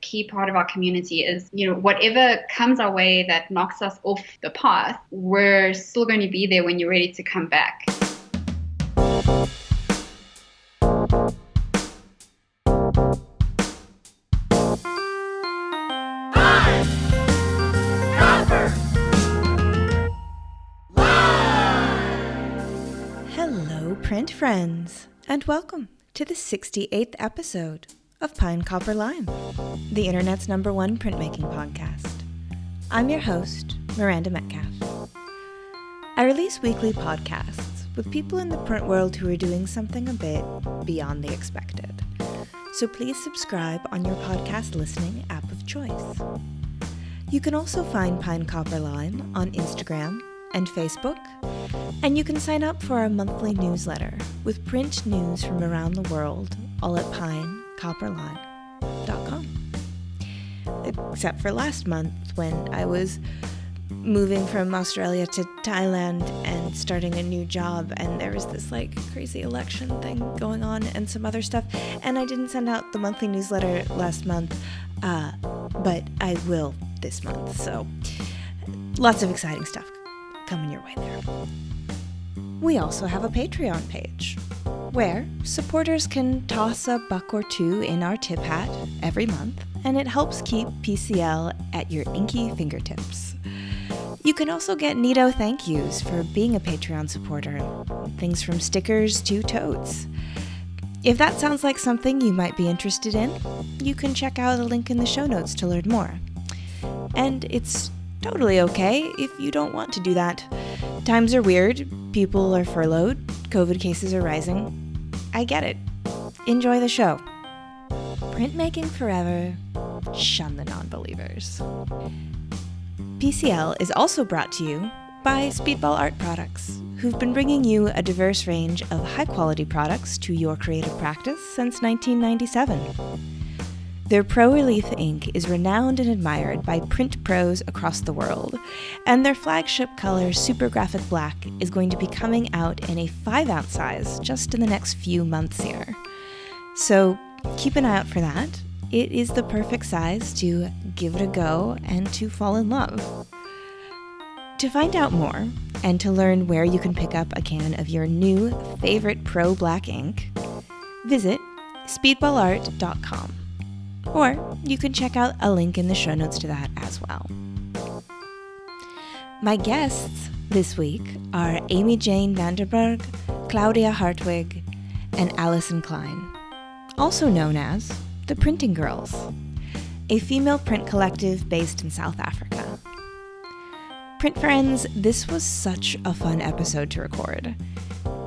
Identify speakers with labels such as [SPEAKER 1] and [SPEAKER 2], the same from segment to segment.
[SPEAKER 1] key part of our community is, whatever comes our way that knocks us off the path, we're still going to be there when you're ready to come back.
[SPEAKER 2] Hello, print friends, and welcome to the 68th episode of Pine Copper Lime, the internet's #1 printmaking podcast. I'm your host, Miranda Metcalf. I release weekly podcasts with people in the print world who are doing something a bit beyond the expected. So please subscribe on your podcast listening app of choice. You can also find Pine Copper Lime on Instagram and Facebook, and you can sign up for our monthly newsletter with print news from around the world, all at pinecopperlime.com. Except for last month when I was moving from Australia to Thailand and starting a new job, and there was this crazy election thing going on and some other stuff, and I didn't send out the monthly newsletter last month, but I will this month, so lots of exciting stuff coming your way there. We also have a Patreon page where supporters can toss a $1 or $2 in our tip hat every month, and it helps keep PCL at your inky fingertips. You can also get neato thank yous for being a Patreon supporter, things from stickers to totes. If that sounds like something you might be interested in, you can check out a link in the show notes to learn more. And it's totally okay if you don't want to do that. Times are weird, people are furloughed, COVID cases are rising. I get it. Enjoy the show. Printmaking forever, shun the non-believers. PCL is also brought to you by Speedball Art Products, who've been bringing you a diverse range of high-quality products to your creative practice since 1997. Their Pro Relief ink is renowned and admired by print pros across the world, and their flagship color, Super Graphic Black, is going to be coming out in a 5-ounce size just in the next few months here. So keep an eye out for that. It is the perfect size to give it a go and to fall in love. To find out more, and to learn where you can pick up a can of your new favorite Pro Black ink, visit speedballart.com. Or you can check out a link in the show notes to that as well. My guests this week are Amy Jane Vanderberg, Cloudia Hartwig, and Allison Klein, also known as the Printing Girls, a female print collective based in South Africa. Print friends, this was such a fun episode to record.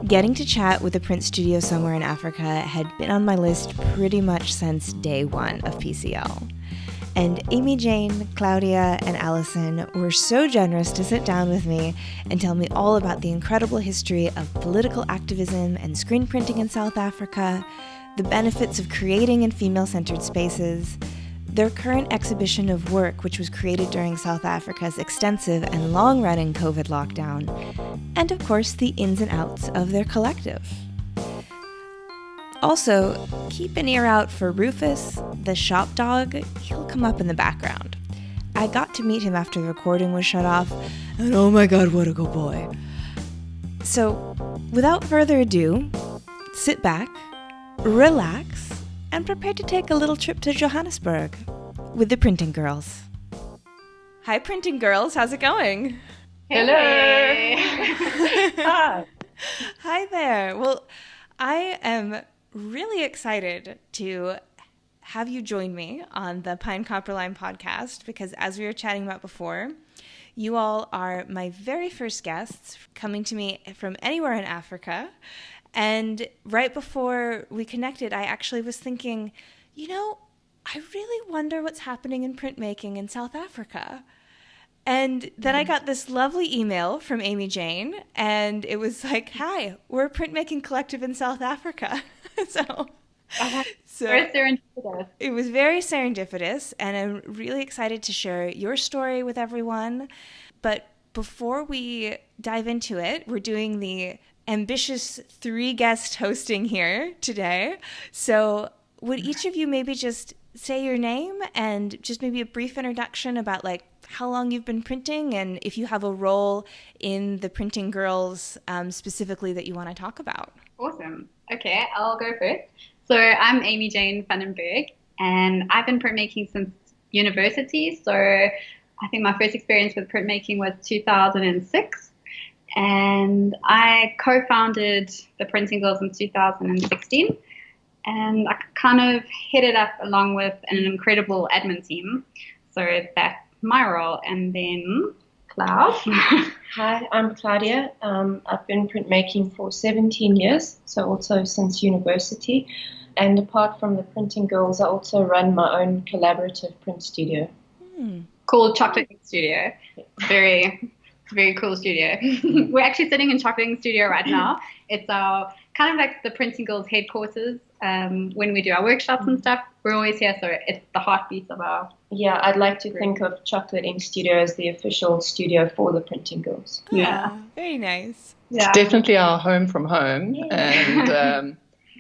[SPEAKER 2] Getting to chat with a print studio somewhere in Africa had been on my list pretty much since day one of PCL. And Amy Jane, Cloudia, and Allison were so generous to sit down with me and tell me all about the incredible history of political activism and screen printing in South Africa, the benefits of creating in female-centered spaces, their current exhibition of work, which was created during South Africa's extensive and long-running COVID lockdown, and of course the ins and outs of their collective. Also, keep an ear out for Rufus, the shop dog. He'll come up in the background. I got to meet him after the recording was shut off, and oh my god, what a good boy. So, without further ado, sit back, relax, and prepare to take a little trip to Johannesburg with the Printing Girls. Hi, Printing Girls. How's it going?
[SPEAKER 1] Hello.
[SPEAKER 3] Hi.
[SPEAKER 2] Hi there. Well, I am really excited to have you join me on the Pine Copper Lime podcast because, as we were chatting about before, you all are my very first guests coming to me from anywhere in Africa. And right before we connected, I actually was thinking, I really wonder what's happening in printmaking in South Africa. And then I got this lovely email from Amy Jane, and it was like, hi, we're a printmaking collective in South Africa. So
[SPEAKER 1] Very serendipitous.
[SPEAKER 2] It was very serendipitous, and I'm really excited to share your story with everyone. But before we dive into it, we're doing the ambitious 3-guest hosting here today. So would each of you maybe just say your name and just maybe a brief introduction about like how long you've been printing and if you have a role in the Printing Girls specifically that you want to talk about.
[SPEAKER 1] Awesome. Okay, I'll go first. So I'm Amy Jane van den Bergh, and I've been printmaking since university. So I think my first experience with printmaking was 2006, and I co-founded the Printing Girls in 2016. And I kind of headed up along with an incredible admin team. So that's my role. And then Cloud.
[SPEAKER 3] Hi, I'm Cloudia. I've been printmaking for 17 years, so also since university. And apart from the Printing Girls, I also run my own collaborative print studio.
[SPEAKER 1] Called Chocolate Ink Studio. Very cool studio. We're actually sitting in Chocolate Ink Studio right now. It's our kind of like the Printing Girls headquarters. When we do our workshops and stuff, we're always here, so it's the heartbeat of our...
[SPEAKER 3] Yeah, I'd like to think of Chocolate Ink Studio as the official studio for the Printing Girls.
[SPEAKER 2] Yeah, very nice.
[SPEAKER 4] It's definitely our home from home, and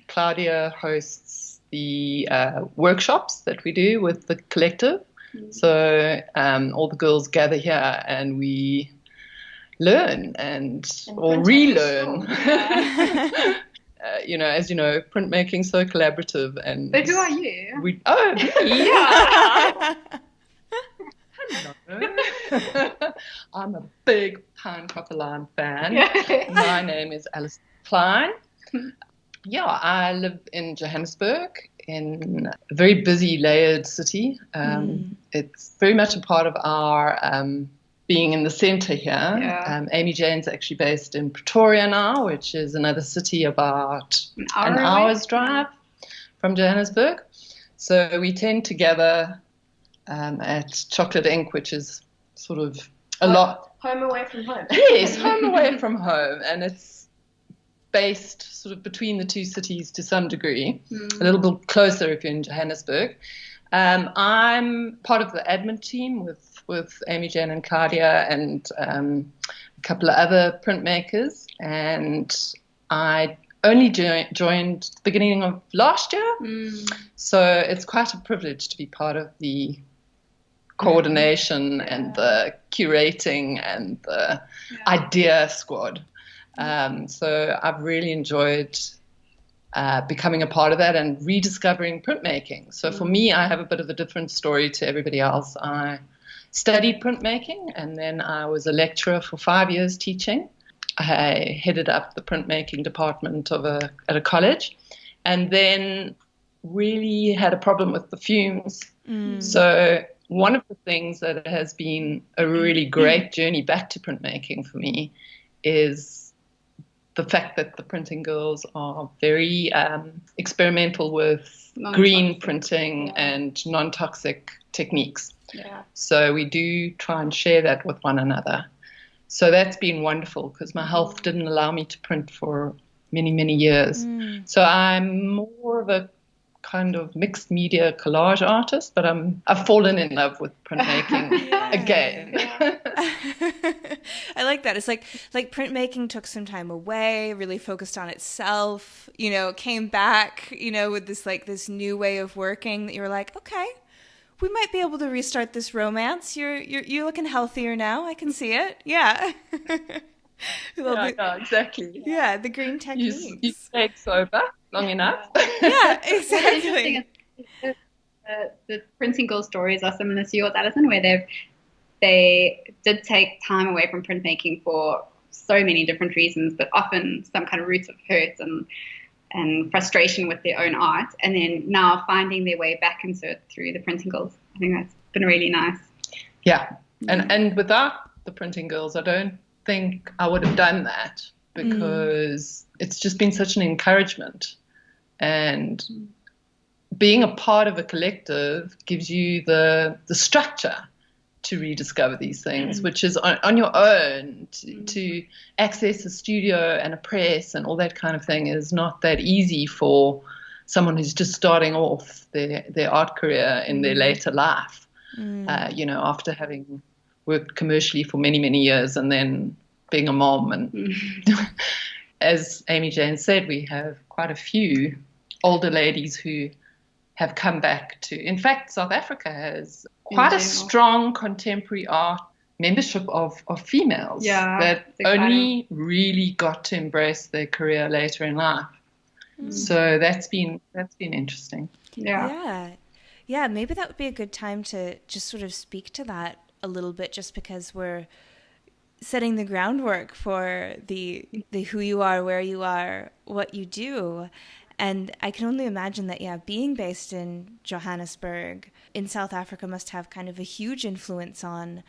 [SPEAKER 4] Cloudia hosts the workshops that we do with the collective. So all the girls gather here and we learn or relearn. As you know, printmaking's so collaborative.
[SPEAKER 1] But who are you?
[SPEAKER 4] Me? Hello. I'm a big Pine Line fan. My name is Allison Klein. Yeah, I live in Johannesburg, in a very busy, layered city. It's very much a part of our being in the centre here. Amy Jane's actually based in Pretoria now, which is another city about an hour's drive from Johannesburg. So we tend to gather at Chocolate Ink, which is sort of a lot.
[SPEAKER 3] Home away from home.
[SPEAKER 4] Yes, home away from home. And it's based sort of between the two cities to some degree, a little bit closer if you're in Johannesburg. I'm part of the admin team with Amy Jane and Cloudia and a couple of other printmakers, and I only joined the beginning of last year, so it's quite a privilege to be part of the coordination and the curating and the idea squad. So I've really enjoyed becoming a part of that and rediscovering printmaking. So for me, I have a bit of a different story to everybody else. I studied printmaking, and then I was a lecturer for 5 years teaching. I headed up the printmaking department at a college, and then really had a problem with the fumes. So one of the things that has been a really great journey back to printmaking for me is the fact that the Printing Girls are very experimental with green printing and non-toxic techniques. So we do try and share that with one another. So that's been wonderful because my health didn't allow me to print for many, many years. So I'm more of a kind of mixed media collage artist, but I've fallen in love with printmaking again.
[SPEAKER 2] I like that. It's like printmaking took some time away, really focused on itself, came back, with this new way of working that you were like, okay, we might be able to restart this romance. You're looking healthier now. I can see it. Yeah.
[SPEAKER 4] Exactly.
[SPEAKER 2] Yeah, the green techniques.
[SPEAKER 4] You stayed sober long enough.
[SPEAKER 2] Yeah, exactly.
[SPEAKER 1] The Printing Girl stories are similar to yours, Allison, where they did take time away from printmaking for so many different reasons, but often some kind of roots of hurt and frustration with their own art, and then now finding their way back into it through the Printing Girls. I think that's been really nice.
[SPEAKER 4] Yeah, and without the Printing Girls, I don't think I would have done that, because it's just been such an encouragement, and being a part of a collective gives you the structure to rediscover these things, which is on your own. To access a studio and a press and all that kind of thing is not that easy for someone who's just starting off their art career in their later life, after having worked commercially for many, many years and then being a mom. And as Amy Jane said, we have quite a few older ladies who have come back to. In fact, South Africa has quite a strong contemporary art membership of females that only really got to embrace their career later in life. So that's been interesting.
[SPEAKER 2] Yeah, maybe that would be a good time to just sort of speak to that a little bit, just because we're setting the groundwork for the who you are, where you are, what you do. And I can only imagine that, being based in Johannesburg in South Africa must have kind of a huge influence on,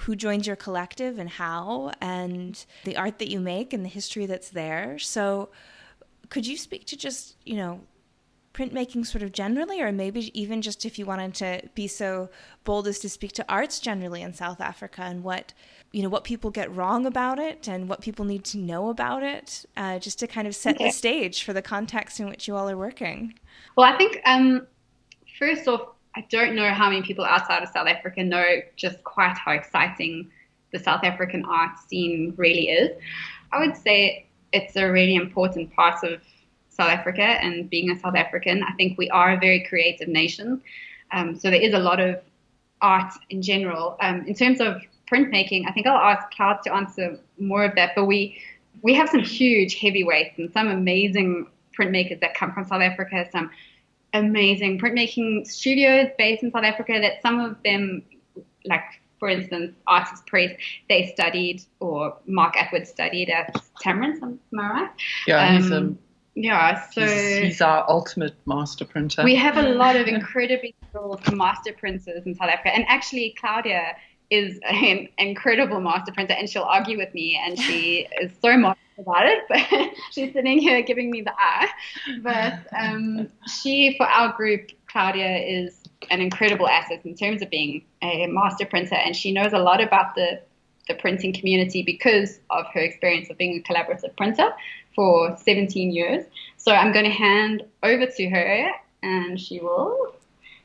[SPEAKER 2] who joins your collective and how, and the art that you make and the history that's there. So could you speak to just, printmaking sort of generally, or maybe even just if you wanted to be so bold as to speak to arts generally in South Africa, and what people get wrong about it and what people need to know about it, just to kind of set the stage for the context in which you all are working?
[SPEAKER 1] Well, I think first off, I don't know how many people outside of South Africa know just quite how exciting the South African art scene really is. I would say it's a really important part of South Africa, and being a South African, I think we are a very creative nation. So there is a lot of art in general. In terms of printmaking, I think I'll ask Cloud to answer more of that, but we have some huge heavyweights and some amazing printmakers that come from South Africa, some amazing printmaking studios based in South Africa that some of them, like for instance, Artist Press, they studied, or Mark Atwood studied at Tamarind, am I right?
[SPEAKER 4] Yeah,
[SPEAKER 1] so
[SPEAKER 4] he's our ultimate master printer.
[SPEAKER 1] We have a lot of incredibly skilled master printers in South Africa, and actually Cloudia is an incredible master printer, and she'll argue with me, and she is so modest about it, but she's sitting here giving me the eye. But she, for our group, Cloudia is an incredible asset in terms of being a master printer, and she knows a lot about the printing community because of her experience of being a collaborative printer for 17 years. So I'm going to hand over to her, and she will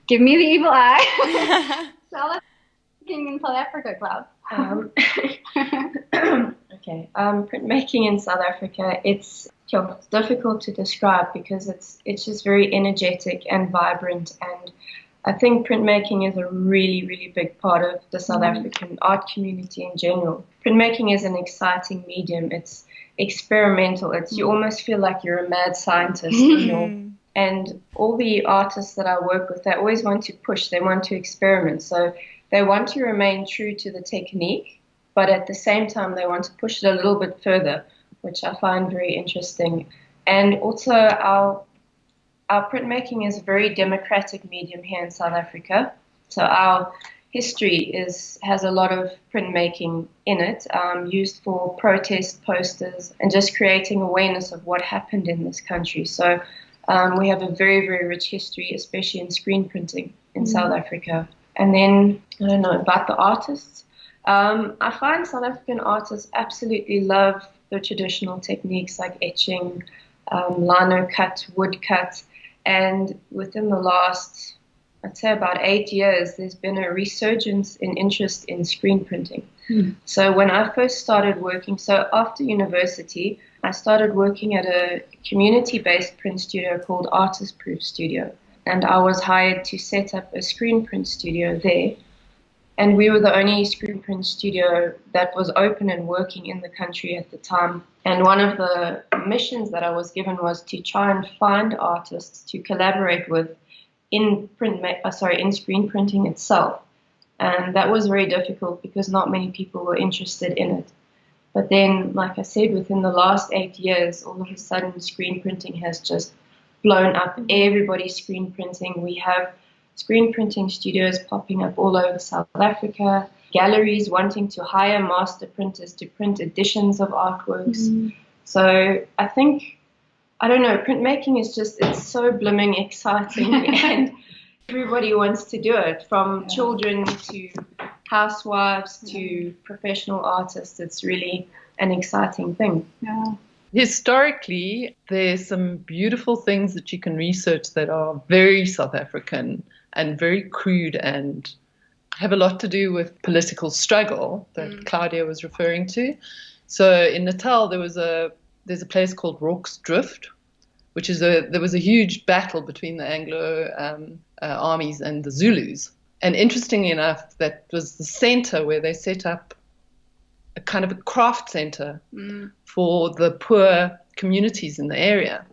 [SPEAKER 1] give me the evil eye. Tell us in South Africa, Cloud.
[SPEAKER 3] Okay. Printmaking in South Africa, it's difficult to describe because it's just very energetic and vibrant, and I think printmaking is a really, really big part of the South African art community in general. Printmaking is an exciting medium. It's experimental. You almost feel like you're a mad scientist. And all the artists that I work with, they always want to push. They want to experiment. So they want to remain true to the technique, but at the same time, they want to push it a little bit further, which I find very interesting. And also our printmaking is a very democratic medium here in South Africa. So our history has a lot of printmaking in it, used for protest posters and just creating awareness of what happened in this country. So we have a very, very rich history, especially in screen printing in South Africa. And then, I don't know, about the artists. I find South African artists absolutely love the traditional techniques like etching, lino cut, wood cut. And within the last, I'd say about 8 years, there's been a resurgence in interest in screen printing. So when I first started working, so after university, I started working at a community-based print studio called Artist Proof Studio. And I was hired to set up a screen print studio there. And we were the only screen print studio that was open and working in the country at the time. And one of the missions that I was given was to try and find artists to collaborate with in screen printing itself. And that was very difficult because not many people were interested in it. But then, like I said, within the last 8 years, all of a sudden screen printing has just blown up. Everybody's screen printing. We have screen printing studios popping up all over South Africa, galleries wanting to hire master printers to print editions of artworks. So I think, I don't know, printmaking is just, it's so blooming exciting and everybody wants to do it, from children to housewives to professional artists. It's really an exciting thing.
[SPEAKER 4] Historically, there's some beautiful things that you can research that are very South African and very crude and have a lot to do with political struggle that Cloudia was referring to. So in Natal, there's a place called Rorke's Drift, there was a huge battle between the Anglo armies and the Zulus. And interestingly enough, that was the center where they set up a kind of a craft center for the poor communities in the area.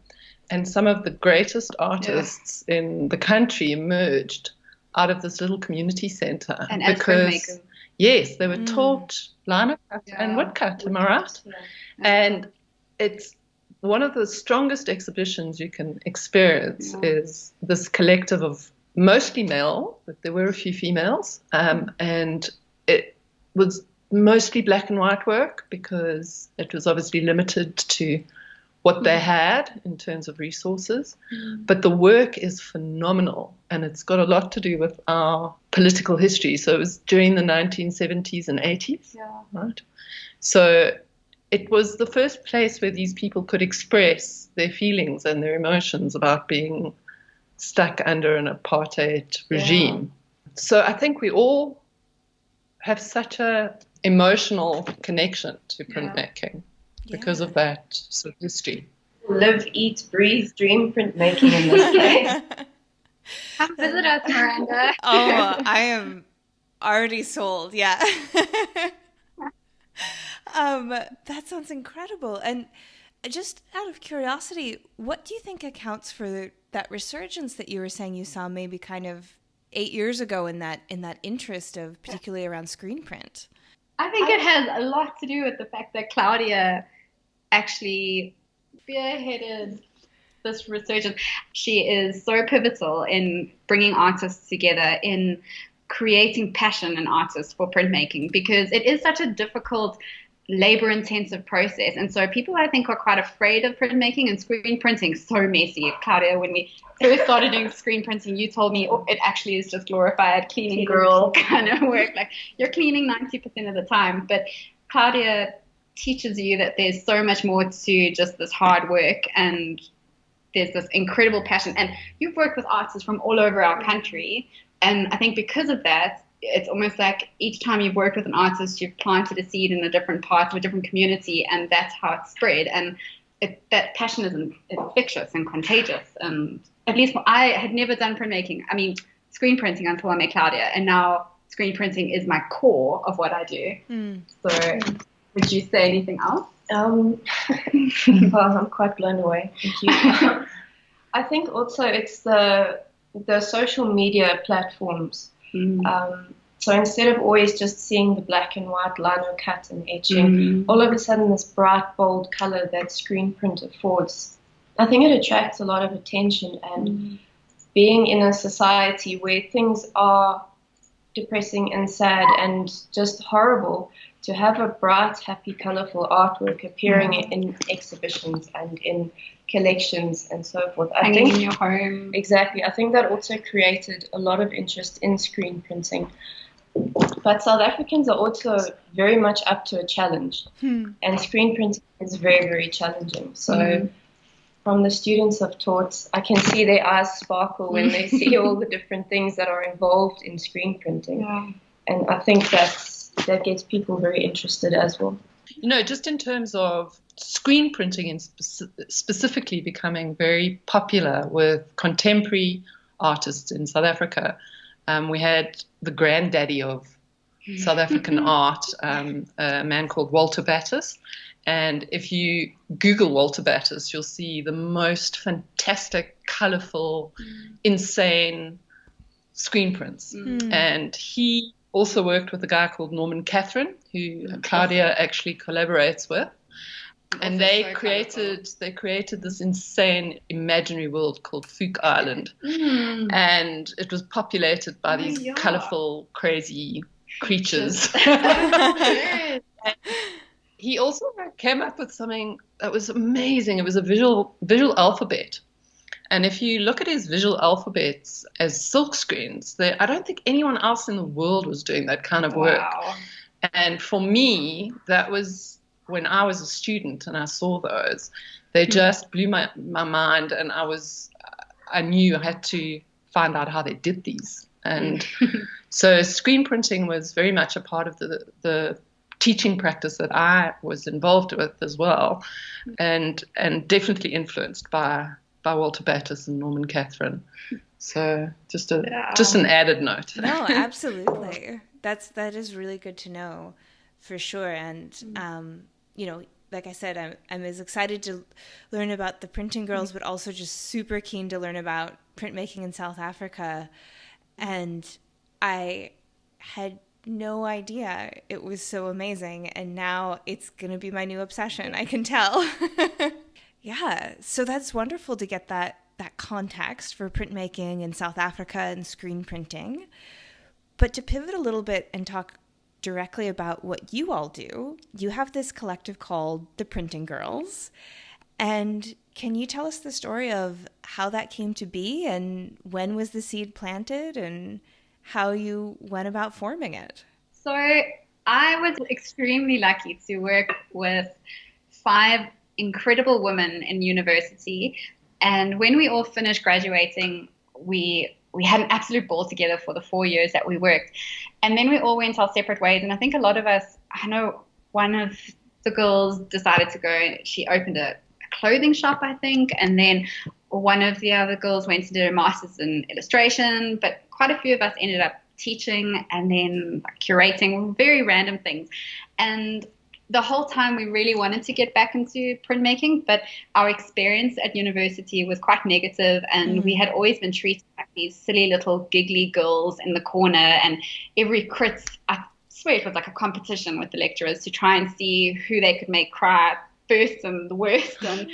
[SPEAKER 4] And some of the greatest artists in the country emerged out of this little community center.
[SPEAKER 1] And as printmakers.
[SPEAKER 4] Yes, they were taught lino cut and woodcut, am I right? Yeah. And it's one of the strongest exhibitions you can experience is this collective of mostly male, but there were a few females, and it was mostly black and white work because it was obviously limited to what they had in terms of resources. But the work is phenomenal, and it's got a lot to do with our political history. So it was during the 1970s and 80s, right? So it was the first place where these people could express their feelings and their emotions about being stuck under an apartheid regime. So I think we all have such a emotional connection to printmaking because of that sort of history.
[SPEAKER 3] Live, eat, breathe, dream printmaking in this place.
[SPEAKER 1] Come visit us, Miranda.
[SPEAKER 2] Oh, I am already sold. Yeah. That sounds incredible. And just out of curiosity, what do you think accounts for that resurgence that you were saying you saw maybe kind of 8 years ago in that interest of particularly around screen print?
[SPEAKER 1] I think it has a lot to do with the fact that Cloudia actually spearheaded this resurgence. She is so pivotal in bringing artists together, in creating passion in artists for printmaking, because it is such a difficult, labor-intensive process. And so people, I think, are quite afraid of printmaking, and screen printing so messy. Cloudia, when we first started doing screen printing, you told me it actually is just glorified cleaning girl kind of work. Like, you're cleaning 90% of the time. But Cloudia teaches you that there's so much more to just this hard work, and there's this incredible passion. And you've worked with artists from all over our country. And I think because of that, it's almost like each time you've worked with an artist, you've planted a seed in a different part of a different community, and that's how it's spread. And that passion is infectious and contagious. And at least I had never done printmaking. I mean, screen printing until I met Cloudia, and now screen printing is my core of what I do. So would you say anything else?
[SPEAKER 3] Well, I'm quite blown away. Thank you. I think also it's the social media platforms. So instead of always just seeing the black and white lino cut and etching, all of a sudden this bright, bold color that screen print affords, I think it attracts a lot of attention. And being in a society where things are depressing and sad and just horrible, to have a bright, happy, colorful artwork appearing in exhibitions and in collections and so forth. I think
[SPEAKER 1] in your home.
[SPEAKER 3] Exactly. I think that also created a lot of interest in screen printing. But South Africans are also very much up to a challenge. And screen printing is very, very challenging. So from the students I've taught, I can see their eyes sparkle when they see all the different things that are involved in screen printing. And I think that gets people very interested as well.
[SPEAKER 4] You know, just in terms of screen printing and specifically becoming very popular with contemporary artists in South Africa, we had the granddaddy of South African art, a man called Walter Battis. And if you Google Walter Battis, you'll see the most fantastic, colorful, insane screen prints. And he also worked with a guy called Norman Catherine, who Cloudia actually collaborates with. And they created this insane imaginary world called Fook Island. And it was populated by these colorful, crazy creatures. He also came up with something that was amazing. It was a visual alphabet. And if you look at his visual alphabets as silk screens, I don't think anyone else in the world was doing that kind of work. And for me, that was when I was a student and I saw those. They just blew my mind, and I knew I had to find out how they did these. And so screen printing was very much a part of the teaching practice that I was involved with as well, and definitely influenced by by Walter Battis and Norman Catherine. So just an added note.
[SPEAKER 2] No, absolutely. That is really good to know, for sure. And like I said, I'm as excited to learn about the Printing Girls, but also just super keen to learn about printmaking in South Africa. And I had no idea it was so amazing, and now it's going to be my new obsession, I can tell. Yeah, so that's wonderful to get that context for printmaking in South Africa and screen printing. But to pivot a little bit and talk directly about what you all do, you have this collective called the Printing Girls. And can you tell us the story of how that came to be, and when was the seed planted, and how you went about forming it?
[SPEAKER 1] So I was extremely lucky to work with 5 incredible women in university. And when we all finished graduating, we had an absolute ball together for the 4 years that we worked. And then we all went our separate ways. And I think a lot of us, I know one of the girls decided to go, she opened a clothing shop, I think. And then one of the other girls went to do a master's in illustration. But quite a few of us ended up teaching and then curating, very random things. And the whole time we really wanted to get back into printmaking, but our experience at university was quite negative, and we had always been treated like these silly little giggly girls in the corner, and every crit, I swear it was like a competition with the lecturers to try and see who they could make cry first and the worst. And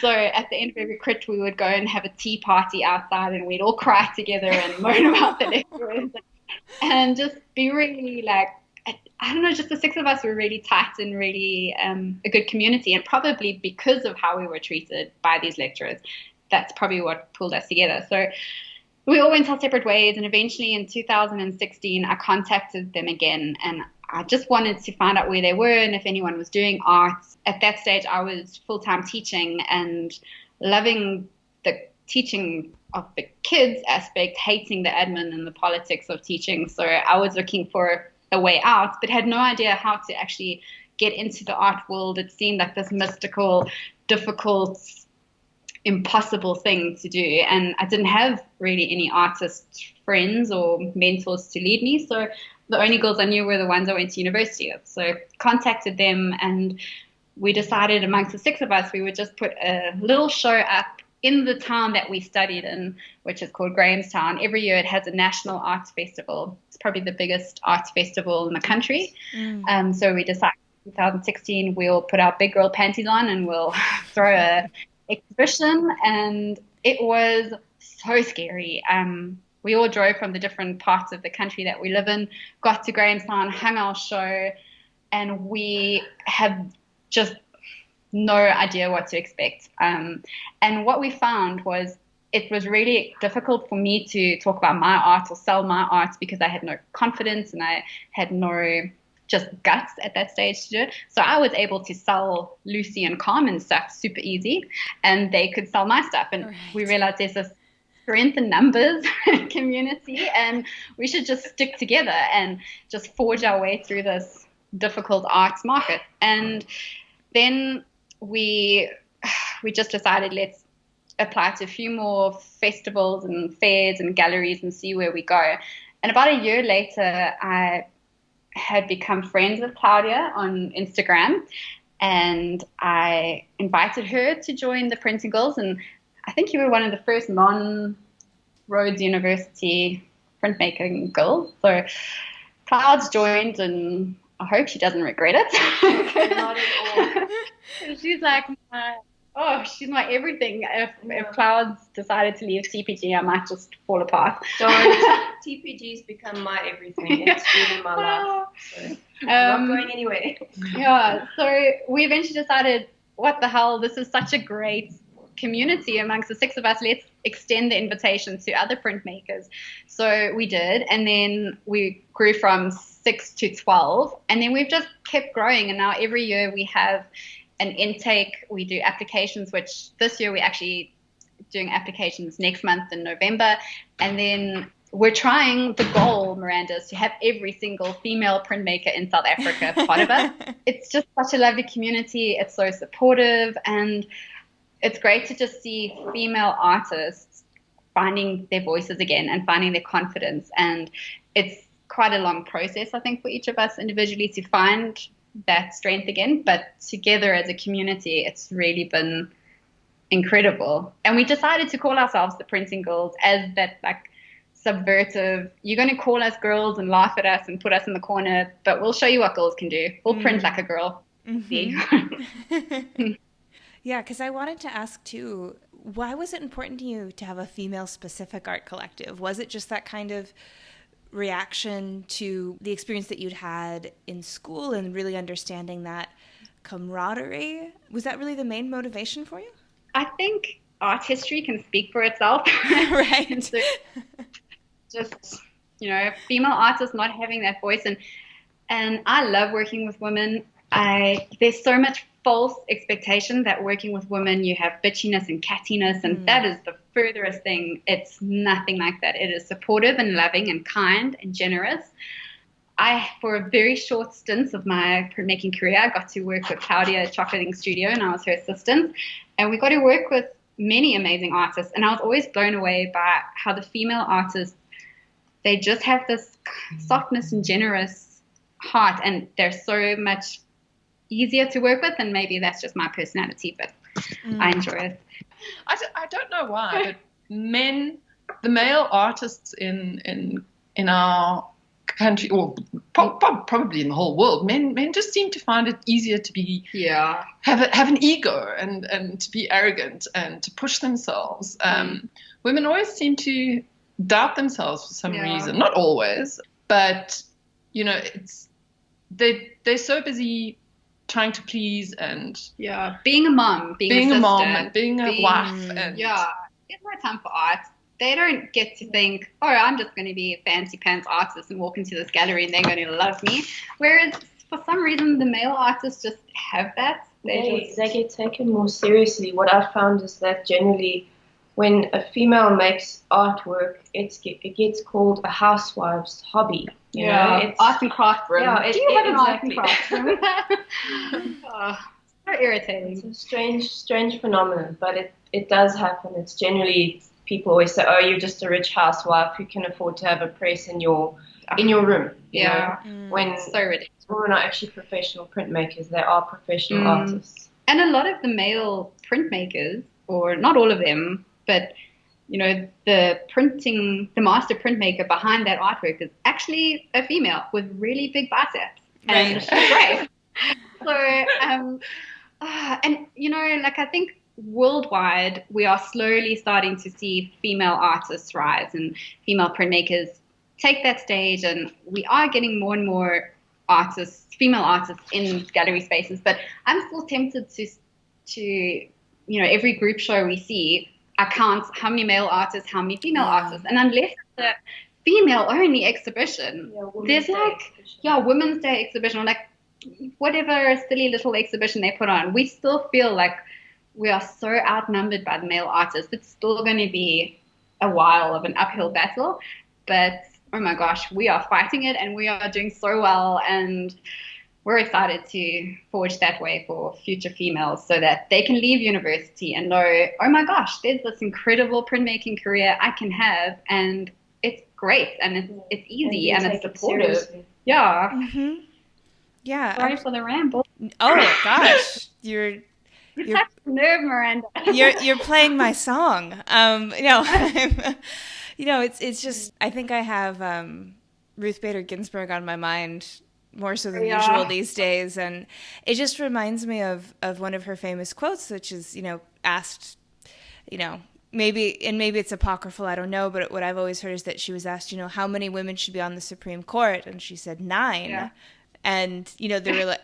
[SPEAKER 1] so at the end of every crit, we would go and have a tea party outside, and we'd all cry together and moan about the lecturers and just be really like, I don't know, just the 6 of us were really tight and really a good community. And probably because of how we were treated by these lecturers, that's probably what pulled us together. So we all went our separate ways. And eventually in 2016, I contacted them again. And I just wanted to find out where they were and if anyone was doing art. At that stage, I was full-time teaching and loving the teaching of the kids aspect, hating the admin and the politics of teaching. So I was looking for a way out, but had no idea how to actually get into the art world. It seemed like this mystical, difficult, impossible thing to do. And I didn't have really any artist friends or mentors to lead me. So the only girls I knew were the ones I went to university with. So contacted them, and we decided amongst the 6 of us, we would just put a little show up in the town that we studied in, which is called Grahamstown. Every year it has a national arts festival. It's probably the biggest arts festival in the country. So we decided in 2016 we'll put our big girl panties on and we'll throw a exhibition. And it was so scary. We all drove from the different parts of the country that we live in, got to Grahamstown, hung our show, and we had just no idea what to expect. And what we found was it was really difficult for me to talk about my art or sell my art because I had no confidence and I had no just guts at that stage to do it. So I was able to sell Lucy and Carmen stuff super easy, and they could sell my stuff. And we realized there's this strength in numbers community, and we should just stick together and just forge our way through this difficult arts market. And then we just decided, let's apply to a few more festivals and fairs and galleries and see where we go. And about a year later, I had become friends with Cloudia on Instagram, and I invited her to join the Printing Girls. And I think you were one of the first non-Rhodes University printmaking girls. So Clouds joined, and I hope she doesn't regret it.
[SPEAKER 3] Not at all.
[SPEAKER 1] She's like she's my everything. If Clouds decided to leave TPG, I might just fall apart.
[SPEAKER 3] Don't. TPG's become my everything. It's really my life. So I'm not going anywhere.
[SPEAKER 1] Yeah. So we eventually decided, what the hell? This is such a great community amongst the 6 of us. Let's extend the invitation to other printmakers. So we did, and then we grew from 6 to 12, and then we've just kept growing. And now every year we have an intake. We do applications, which this year we're actually doing applications next month in November. And then we're trying, the goal, Miranda, is to have every single female printmaker in South Africa part of us. It's just such a lovely community. It's so supportive, and it's great to just see female artists finding their voices again and finding their confidence. And it's quite a long process, I think, for each of us individually to find that strength again. But together as a community, it's really been incredible. And we decided to call ourselves the Printing Girls, as that like subversive, you're going to call us girls and laugh at us and put us in the corner, but we'll show you what girls can do. We'll print like a girl.
[SPEAKER 2] Mm-hmm. Yeah, because I wanted to ask too, why was it important to you to have a female-specific art collective? Was it just that kind of reaction to the experience that you'd had in school and really understanding that camaraderie? Was that really the main motivation for you?
[SPEAKER 1] I think art history can speak for itself.
[SPEAKER 2] Right.
[SPEAKER 1] So just, female artists not having that voice. And I love working with women. There's so much false expectation that working with women, you have bitchiness and cattiness, and that is the furthest thing. It's nothing like that. It is supportive and loving and kind and generous. For a very short stint of my printmaking career, I got to work with Cloudia at Chocolating Studio, and I was her assistant. And we got to work with many amazing artists, and I was always blown away by how the female artists, they just have this softness and generous heart, and they're so much easier to work with, and maybe that's just my personality, but I enjoy it.
[SPEAKER 4] I don't know why, but the male artists in our country, or probably in the whole world, men just seem to find it easier to be have an ego and to be arrogant and to push themselves. Women always seem to doubt themselves for some reason, not always, but they're so busy trying to please and
[SPEAKER 1] being a mom, being a
[SPEAKER 4] mom,
[SPEAKER 1] sister,
[SPEAKER 4] and being a wife, and
[SPEAKER 1] there's no time for art. They don't get to think, I'm just going to be a fancy pants artist and walk into this gallery and they're going to love me. Whereas for some reason the male artists just have that.
[SPEAKER 3] They get taken more seriously. What I've found is that generally when a female makes artwork, it gets called a housewife's hobby. You know, it's
[SPEAKER 1] art and craft room.
[SPEAKER 3] Yeah,
[SPEAKER 1] do you have an art
[SPEAKER 3] exactly.
[SPEAKER 1] and craft room? So irritating.
[SPEAKER 3] It's a strange phenomenon, but it does happen. It's generally, people always say, you're just a rich housewife who can afford to have a press in your room. You know? When
[SPEAKER 1] so ridiculous.
[SPEAKER 3] Women are actually professional printmakers. They are professional artists.
[SPEAKER 1] And a lot of the male printmakers, or not all of them, but the master printmaker behind that artwork is actually a female with really big biceps, and she's great. So, I think worldwide we are slowly starting to see female artists rise and female printmakers take that stage, and we are getting more and more female artists in gallery spaces. But I'm still tempted to every group show we see, I count how many male artists, how many female artists. And unless it's a female-only exhibition, there's Women's Day exhibition, or like whatever silly little exhibition they put on, we still feel like we are so outnumbered by the male artists. It's still going to be a while of an uphill battle. But, oh my gosh, we are fighting it, and we are doing so well, and we're excited to forge that way for future females so that they can leave university and know, oh my gosh, there's this incredible printmaking career I can have, and it's great, and it's easy, and it's supportive. Yeah.
[SPEAKER 2] Mm-hmm. Yeah.
[SPEAKER 1] Sorry for the ramble.
[SPEAKER 2] Oh gosh, you're
[SPEAKER 1] touched a nerve, Miranda.
[SPEAKER 2] you're playing my song. It's just, I think I have Ruth Bader Ginsburg on my mind more so than usual these days, and it just reminds me of one of her famous quotes, which is, asked, maybe it's apocryphal, I don't know, but what I've always heard is that she was asked, how many women should be on the Supreme Court, and she said 9. Yeah. And they were like,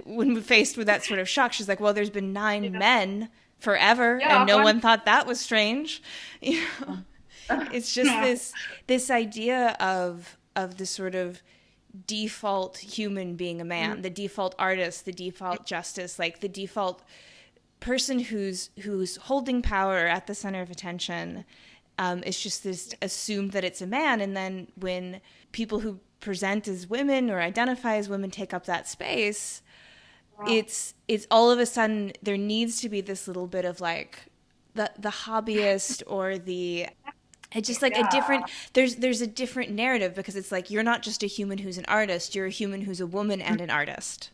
[SPEAKER 2] when faced with that sort of shock, she's like, well, there's been 9 men forever, and no one thought that was strange. It's just this idea of the sort of default human being a man, the default artist, the default justice, like the default person who's holding power at the center of attention. It's just this assumed that it's a man, and then when people who present as women or identify as women take up that space, it's all of a sudden there needs to be this little bit of like the hobbyist or the it's just like a different there's a different narrative, because it's like you're not just a human who's an artist, you're a human w's a woman and an artist.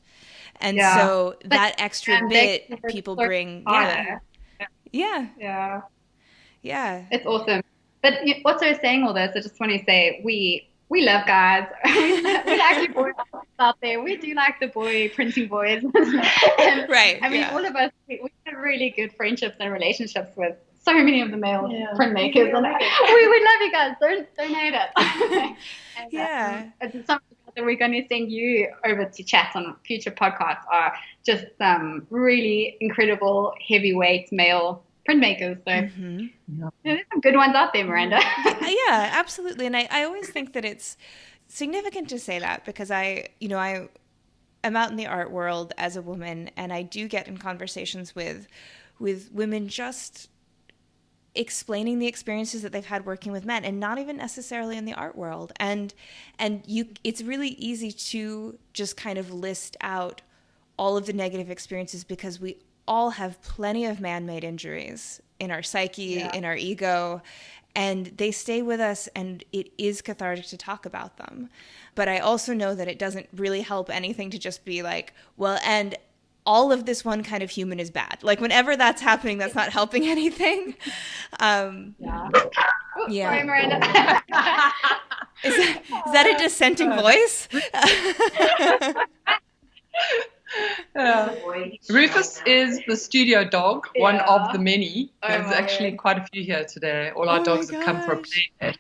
[SPEAKER 2] And so that extra bit people bring. Yeah.
[SPEAKER 1] It's awesome. But also saying all this, I just want to say we love guys. we like you boys out there. We do like the boy printing boys. And,
[SPEAKER 2] right.
[SPEAKER 1] I mean, all of us, we have really good friendships and relationships with so many of the male printmakers. And we love you guys. Don't hate it. And, it's something that we're going to send you over to chat on future podcasts are just some really incredible heavyweight male printmakers. So there's some good ones out there, Miranda.
[SPEAKER 2] Yeah, absolutely. And I always think that it's significant to say that, because I'm out in the art world as a woman, and I do get in conversations with women just explaining the experiences that they've had working with men, and not even necessarily in the art world. And it's really easy to just kind of list out all of the negative experiences, because we all have plenty of man-made injuries in our psyche, in our ego, and they stay with us, and it is cathartic to talk about them. But I also know that it doesn't really help anything to just be like, well, and all of this one kind of human is bad. Like, whenever that's happening, that's not helping anything.
[SPEAKER 1] Sorry, Miranda.
[SPEAKER 2] Is that a dissenting voice?
[SPEAKER 4] Rufus is the studio dog, one of the many. There's actually quite a few here today. All our dogs have come for a play date.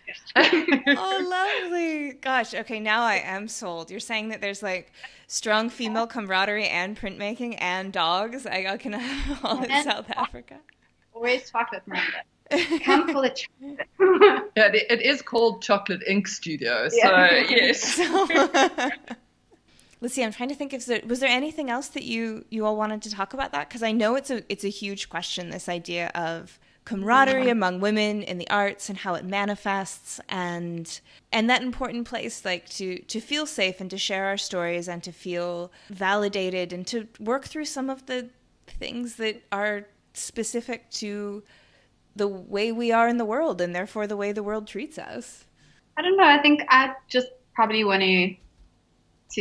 [SPEAKER 2] Oh, lovely. Gosh, okay, now I am sold. You're saying that there's like strong female camaraderie and printmaking and dogs. I can have all in South Africa.
[SPEAKER 1] Always chocolate, Miranda. Come for the chocolate.
[SPEAKER 4] Yeah, it is called Chocolate Ink Studio, so yes.
[SPEAKER 2] Let's see, I'm trying to think if was there anything else that you all wanted to talk about that? Because I know it's a huge question, this idea of camaraderie among women in the arts and how it manifests, and that important place, like to feel safe and to share our stories and to feel validated and to work through some of the things that are specific to the way we are in the world, and therefore the way the world treats us.
[SPEAKER 1] I don't know. I think I just probably want to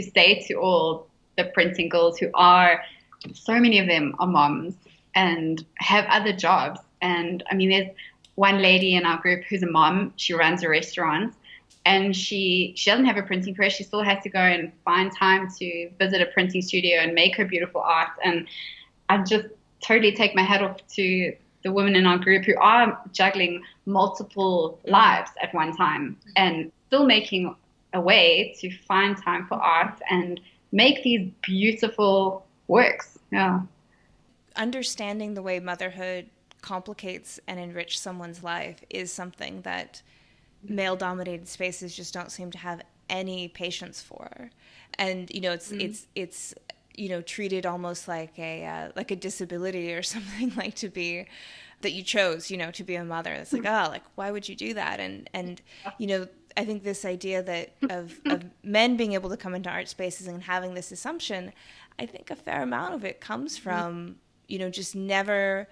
[SPEAKER 1] say to all the printing girls who are, so many of them are moms and have other jobs. And I mean, there's one lady in our group who's a mom. She runs a restaurant, and she doesn't have a printing press. She still has to go and find time to visit a printing studio and make her beautiful art. And I just totally take my hat off to the women in our group who are juggling multiple lives at one time and still making a way to find time for art and make these beautiful works. Yeah.
[SPEAKER 2] Understanding the way motherhood complicates and enriches someone's life is something that male-dominated spaces just don't seem to have any patience for. And it's treated almost like a disability or something, like to be that you chose, to be a mother. It's like, why would you do that? And I think this idea that of men being able to come into art spaces and having this assumption, I think a fair amount of it comes from, just never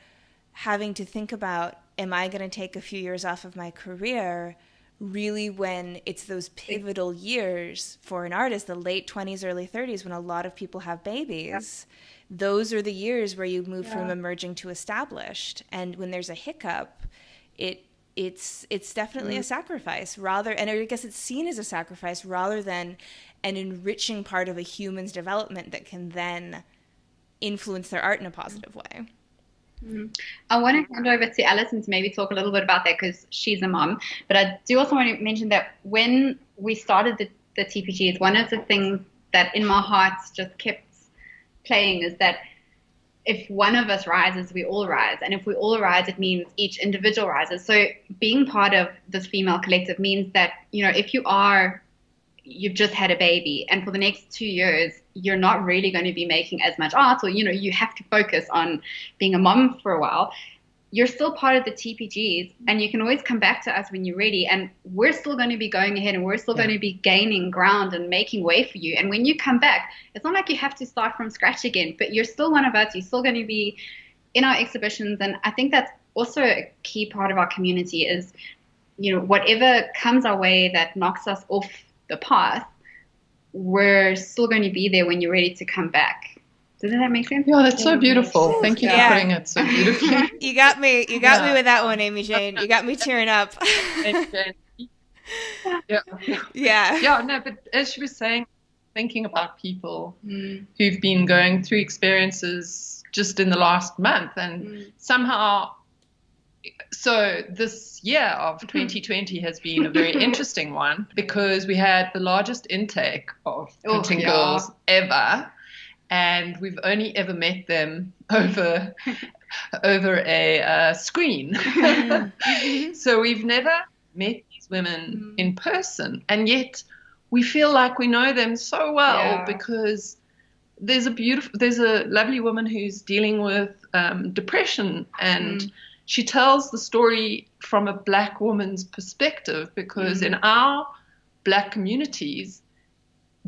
[SPEAKER 2] having to think about, am I going to take a few years off of my career, really, when it's those pivotal years for an artist, the late 20s, early 30s, when a lot of people have babies. Those are the years where you move from emerging to established. And when there's a hiccup, it's definitely a sacrifice, and I guess it's seen as a sacrifice rather than an enriching part of a human's development that can then influence their art in a positive way.
[SPEAKER 1] I want to hand over to Allison to maybe talk a little bit about that, because she's a mom. But I do also want to mention that when we started the TPGs, one of the things that in my heart just kept playing is that if one of us rises, we all rise. And if we all rise, it means each individual rises. So being part of this female collective means that, if you've just had a baby and for the next 2 years, you're not really going to be making as much art, or, you have to focus on being a mom for a while. you're still part of the TPGs, and you can always come back to us when you're ready, and we're still going to be going ahead, and we're still going to be gaining ground and making way for you. And when you come back, it's not like you have to start from scratch again, but you're still one of us. You're still going to be in our exhibitions. And I think that's also a key part of our community is, whatever comes our way that knocks us off the path, we're still going to be there when you're ready to come back. Does that make sense?
[SPEAKER 4] Yeah, that's so beautiful. Thank you for putting it so beautifully.
[SPEAKER 2] You got me. You got me with that one, Amy Jane. You got me tearing up.
[SPEAKER 4] Yeah, no, but as she was saying, thinking about people who've been going through experiences just in the last month, and somehow, so this year of 2020 has been a very interesting one because we had the largest intake of printing girls ever. And we've only ever met them over a screen. So we've never met these women in person. And yet we feel like we know them so well because there's a lovely woman who's dealing with depression, and she tells the story from a Black woman's perspective because in our Black communities,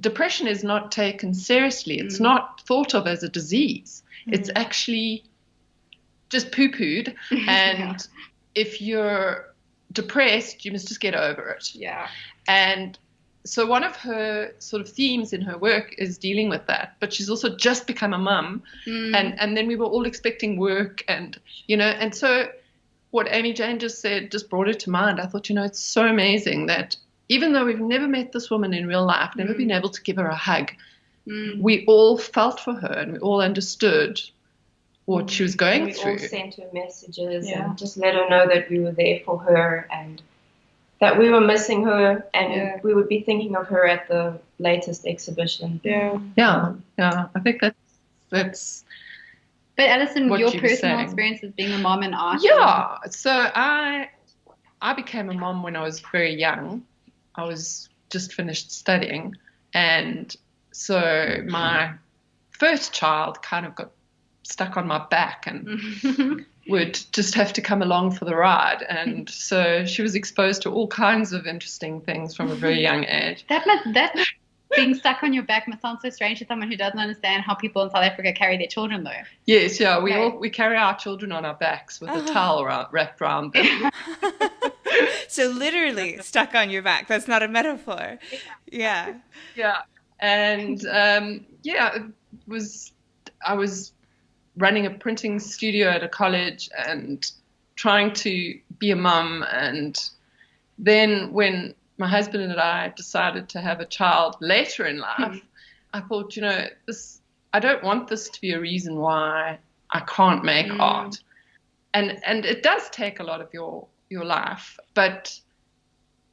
[SPEAKER 4] depression is not taken seriously. It's not thought of as a disease. It's actually just poo-pooed. And if you're depressed, you must just get over it.
[SPEAKER 1] Yeah.
[SPEAKER 4] And so one of her sort of themes in her work is dealing with that. But she's also just become a mum. And then we were all expecting work and so what Amy Jane just said just brought it to mind. I thought, it's so amazing that even though we've never met this woman in real life, never been able to give her a hug, we all felt for her and we all understood what she was going through.
[SPEAKER 3] We all sent her messages and just let her know that we were there for her and that we were missing her, and we would be thinking of her at the latest exhibition.
[SPEAKER 4] Yeah. I think that's.
[SPEAKER 1] But Allison, your personal experience as being a mom and artist.
[SPEAKER 4] Yeah. So I became a mom when I was very young. I was just finished studying, and so my first child kind of got stuck on my back and would just have to come along for the ride. And so she was exposed to all kinds of interesting things from a very young age.
[SPEAKER 1] That being stuck on your back must sound so strange to someone who doesn't understand how people in South Africa carry their children, though.
[SPEAKER 4] Yes, we carry our children on our backs with a towel wrapped around them.
[SPEAKER 2] So literally stuck on your back. That's not a metaphor. Yeah.
[SPEAKER 4] And I was running a printing studio at a college and trying to be a mum. And then when my husband and I decided to have a child later in life, I thought, I don't want this to be a reason why I can't make art. And it does take a lot of your life, but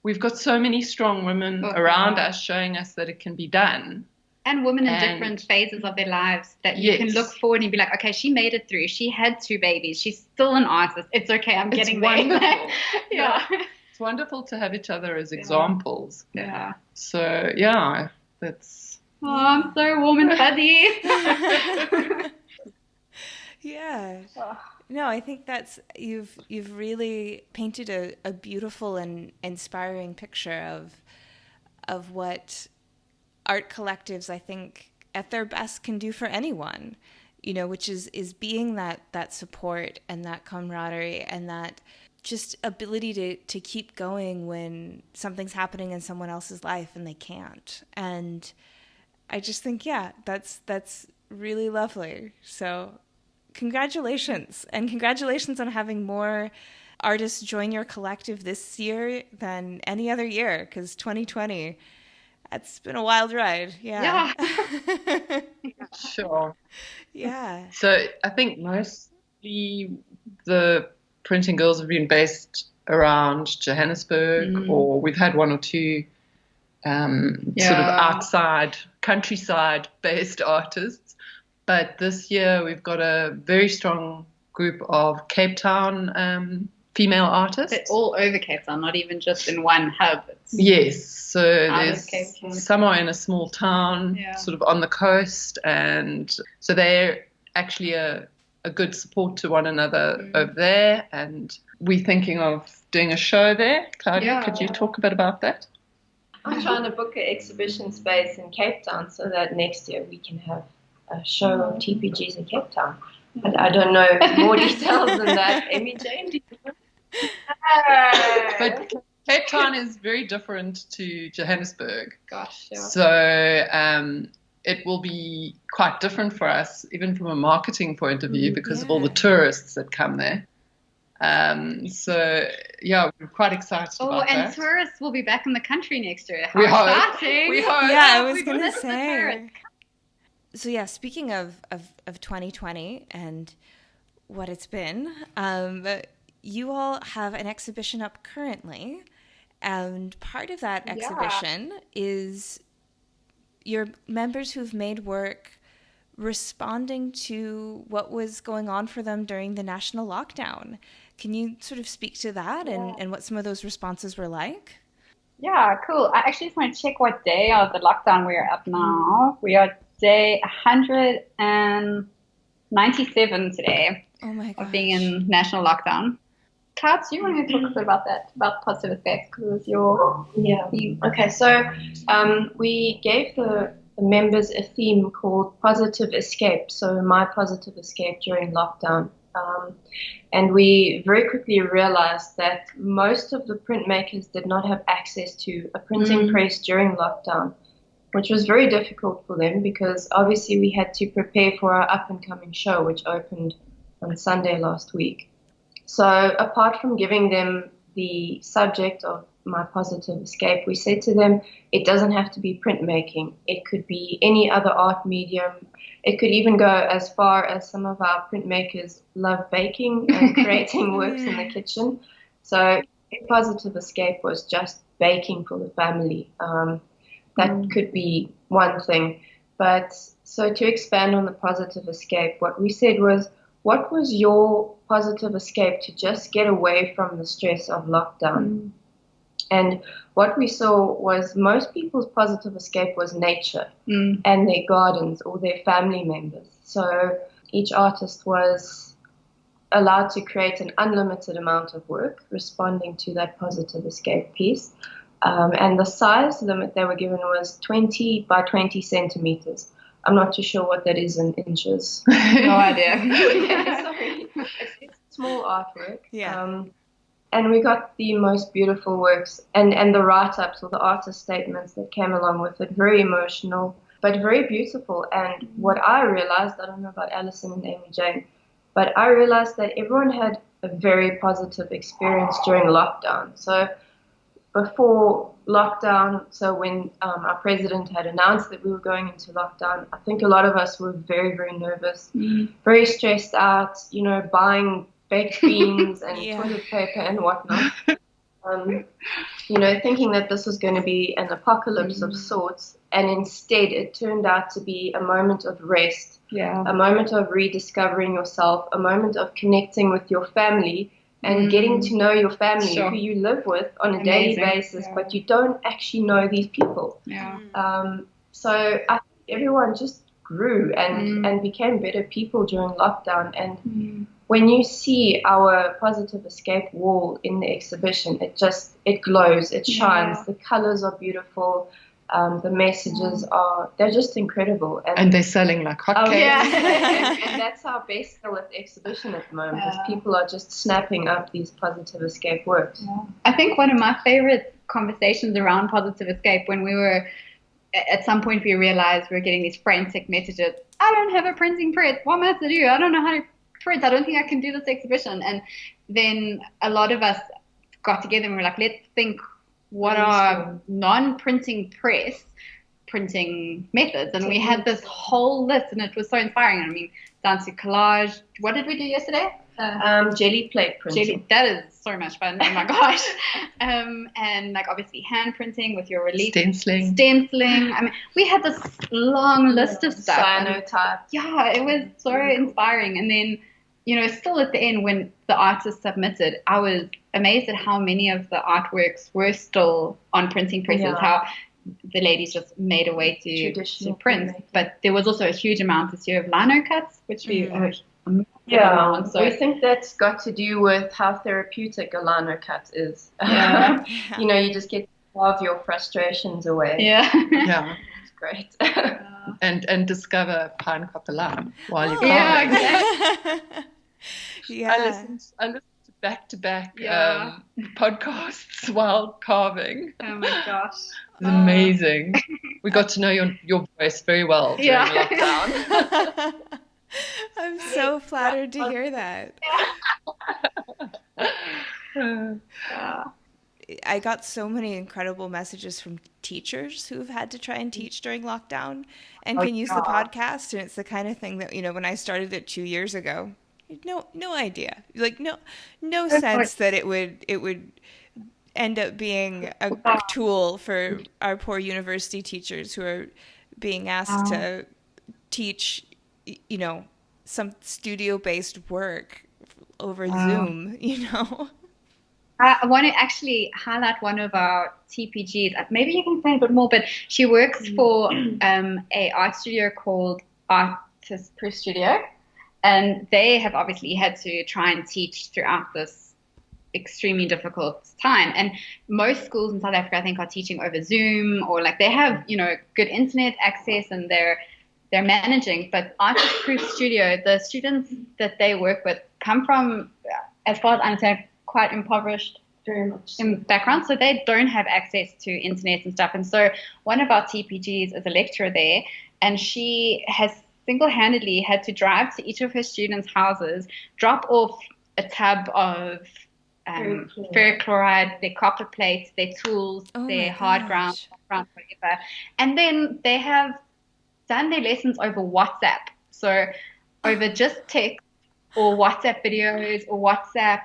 [SPEAKER 4] we've got so many strong women around us showing us that it can be done.
[SPEAKER 1] And women in different phases of their lives that you can look forward and be like, okay, she made it through. She had 2 babies. She's still an artist. It's okay. I'm getting
[SPEAKER 4] wonderful.
[SPEAKER 1] there.
[SPEAKER 4] It's wonderful to have each other as examples.
[SPEAKER 1] Yeah.
[SPEAKER 4] So, that's...
[SPEAKER 1] Oh, I'm so warm and fuzzy.
[SPEAKER 2] Yeah. No, I think that's you've really painted a beautiful and inspiring picture of what art collectives, I think, at their best can do for anyone, which is being that support and that camaraderie and that just ability to keep going when something's happening in someone else's life and they can't. And I just think, that's really lovely. So congratulations. And congratulations on having more artists join your collective this year than any other year, because 2020... It's been a wild ride. Yeah.
[SPEAKER 4] Sure.
[SPEAKER 2] Yeah.
[SPEAKER 4] So I think mostly the printing girls have been based around Johannesburg, or we've had 1 or 2 sort of outside, countryside-based artists. But this year we've got a very strong group of Cape Town female artists.
[SPEAKER 1] They're all over Cape Town, not even just in one hub.
[SPEAKER 4] Yes, so there's some are in a small town, sort of on the coast, and so they're actually a a good support to one another over there, and we're thinking of doing a show there. Cloudia, could you talk a bit about that?
[SPEAKER 3] I'm trying to book an exhibition space in Cape Town so that next year we can have a show of TPGs in Cape Town. But I don't know more details than that. Amy Jane, do you know?
[SPEAKER 4] But Cape Town is very different to Johannesburg.
[SPEAKER 1] Gosh, yeah.
[SPEAKER 4] So it will be quite different for us, even from a marketing point of view, because of all the tourists that come there. So yeah, we're quite excited about that.
[SPEAKER 2] Oh,
[SPEAKER 1] and tourists will be back in the country next year. How
[SPEAKER 4] We
[SPEAKER 1] exciting!
[SPEAKER 4] We hope.
[SPEAKER 2] Yeah, I was gonna say. So yeah, speaking of 2020 and what it's been, you all have an exhibition up currently, and part of that exhibition is your members who've made work responding to what was going on for them during the national lockdown. Can you sort of speak to that and what some of those responses were like?
[SPEAKER 1] Yeah, cool. I actually just want to check what day of the lockdown we're at now. We are day 197 today.
[SPEAKER 2] Oh my gosh.
[SPEAKER 1] Of being in national lockdown. Clouds, do you want to talk a bit about that, about positive escape? Because it was your theme.
[SPEAKER 3] Okay, so we gave the members a theme called Positive Escape, so my positive escape during lockdown. And we very quickly realized that most of the printmakers did not have access to a printing press during lockdown, which was very difficult for them because obviously we had to prepare for our up-and-coming show, which opened on Sunday last week. So apart from giving them the subject of my positive escape, we said to them, it doesn't have to be printmaking. It could be any other art medium. It could even go as far as some of our printmakers love baking and creating works in the kitchen. So a positive escape was just baking for the family. That could be one thing. But so to expand on the positive escape, what we said was, what was your positive escape to just get away from the stress of lockdown? And what we saw was most people's positive escape was nature and their gardens or their family members. So each artist was allowed to create an unlimited amount of work responding to that positive escape piece. And the size limit they were given was 20 by 20 centimeters. I'm not too sure what that is in inches.
[SPEAKER 1] No idea.
[SPEAKER 3] Sorry. It's small artwork.
[SPEAKER 2] Yeah.
[SPEAKER 3] And we got the most beautiful works and the write-ups or the artist statements that came along with it. Very emotional, but very beautiful. And what I realized, I don't know about Allison and Amy Jane, but I realized that everyone had a very positive experience during lockdown. So before lockdown, so when our president had announced that we were going into lockdown, I think a lot of us were very, very nervous, very stressed out, buying baked beans and toilet paper and whatnot. Thinking that this was going to be an apocalypse of sorts, and instead it turned out to be a moment of rest, a moment of rediscovering yourself, a moment of connecting with your family and getting to know your family who you live with on a daily basis, but you don't actually know these people. So I think everyone just grew and became better people during lockdown. And when you see our positive escape wall in the exhibition, it glows, it shines. The colors are beautiful. The messages they're just incredible.
[SPEAKER 4] And they're selling like hotcakes.
[SPEAKER 3] And that's our best sell at the exhibition at the moment, is people are just snapping up these positive escape works.
[SPEAKER 1] I think one of my favorite conversations around positive escape, when we were, at some point we realized we were getting these frantic messages, I don't have a printing press, what am I to do? I don't know how to print, I don't think I can do this exhibition. And then a lot of us got together and we were like, let's think, what are non-printing press printing methods? And we had this whole list, and it was so inspiring. I mean, down to collage. What did we do yesterday?
[SPEAKER 3] Jelly plate printing.
[SPEAKER 1] That is so much fun. Oh my gosh. And like obviously hand printing with your relief.
[SPEAKER 4] Stenciling.
[SPEAKER 1] I mean, we had this long list of stuff.
[SPEAKER 3] Cyanotype.
[SPEAKER 1] Yeah, it was so inspiring. And then, still at the end when the artist submitted, I was amazed at how many of the artworks were still on printing presses, how the ladies just made a way to print. But there was also a huge amount this year of lino cuts, which we
[SPEAKER 3] Yeah,
[SPEAKER 1] So
[SPEAKER 3] we think that's got to do with how therapeutic a lino cut is.
[SPEAKER 1] Yeah.
[SPEAKER 3] You know, you just get to carve your frustrations away.
[SPEAKER 1] yeah.
[SPEAKER 4] Yeah.
[SPEAKER 3] It's great.
[SPEAKER 4] And discover pine copper lime while you're
[SPEAKER 1] Yeah,
[SPEAKER 4] carving.
[SPEAKER 1] exactly.
[SPEAKER 2] Yeah.
[SPEAKER 4] I listened to back-to-back
[SPEAKER 1] Yeah.
[SPEAKER 4] podcasts while carving.
[SPEAKER 1] Oh my gosh.
[SPEAKER 4] It's amazing. We got to know your voice very well during
[SPEAKER 1] Yeah.
[SPEAKER 4] lockdown.
[SPEAKER 2] I'm so flattered to hear that.
[SPEAKER 1] Yeah.
[SPEAKER 2] I got so many incredible messages from teachers who've had to try and teach during lockdown and can use the podcast. And it's the kind of thing that, you know, when I started it 2 years ago, no idea, like no sense that it would end up being a tool for our poor university teachers who are being asked to teach, you know, some studio-based work over Zoom, you know.
[SPEAKER 1] I want to actually highlight one of our TPGs. Maybe you can say a bit more, but she works for a art studio called Artist Proof Studio, and they have obviously had to try and teach throughout this extremely difficult time. And most schools in South Africa, I think, are teaching over Zoom, or like they have, you know, good internet access and they're managing. But Artist Proof Studio, the students that they work with come from, as far as I understand, quite impoverished
[SPEAKER 3] Very much
[SPEAKER 1] in background, so they don't have access to internet and stuff. And so one of our TPGs is a lecturer there, and she has single-handedly had to drive to each of her students' houses, drop off a tub of ferric chloride, their copper plates, their tools, their hard ground, whatever. And then they have done their lessons over WhatsApp. So over just text or WhatsApp videos or WhatsApp,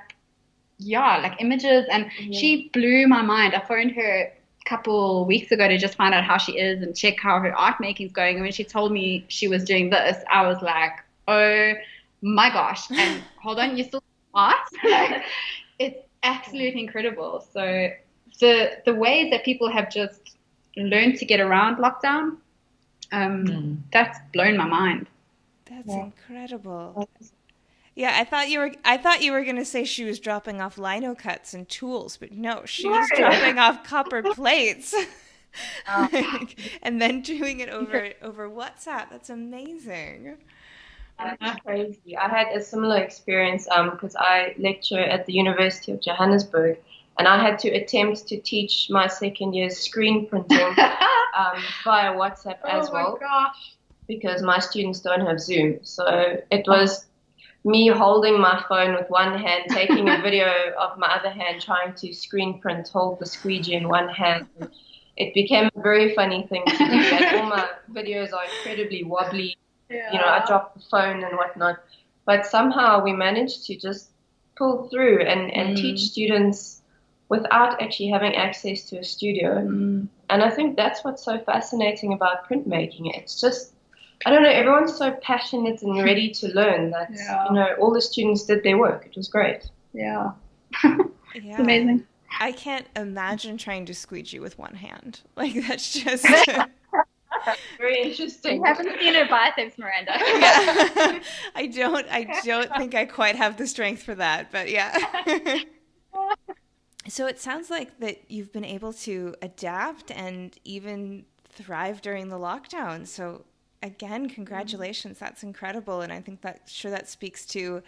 [SPEAKER 1] like images. And she blew my mind. I phoned her a couple weeks ago to just find out how she is and check how her art making is going. And when she told me she was doing this, I was like, oh my gosh. And hold on, you still art? It's absolutely incredible. So the ways that people have just learned to get around lockdown, that's blown my mind.
[SPEAKER 2] That's incredible. Yeah, I thought you were going to say she was dropping off lino cuts and tools, but no, she was dropping off copper plates. And then doing it over WhatsApp. That's amazing.
[SPEAKER 3] That's crazy. I had a similar experience because I lecture at the University of Johannesburg, and I had to attempt to teach my second year's screen printing via WhatsApp as well.
[SPEAKER 1] Gosh.
[SPEAKER 3] Because my students don't have Zoom. So it was me holding my phone with one hand, taking a video of my other hand, trying to screen print, hold the squeegee in one hand. It became a very funny thing to do, and all my videos are incredibly wobbly.
[SPEAKER 1] Yeah.
[SPEAKER 3] You know, I dropped the phone and whatnot. But somehow we managed to just pull through and teach students without actually having access to a studio. And I think that's what's so fascinating about printmaking. It's just, I don't know, everyone's so passionate and ready to learn that, you know, all the students did their work. It was great.
[SPEAKER 1] Yeah. It's amazing.
[SPEAKER 2] I can't imagine trying to squeegee with one hand. Like, that's just...
[SPEAKER 3] Very interesting.
[SPEAKER 1] You haven't seen her biceps, Miranda.
[SPEAKER 2] Yeah. I don't think I quite have the strength for that, but yeah. So it sounds like that you've been able to adapt and even thrive during the lockdown. So again, congratulations. That's incredible. And I think that speaks to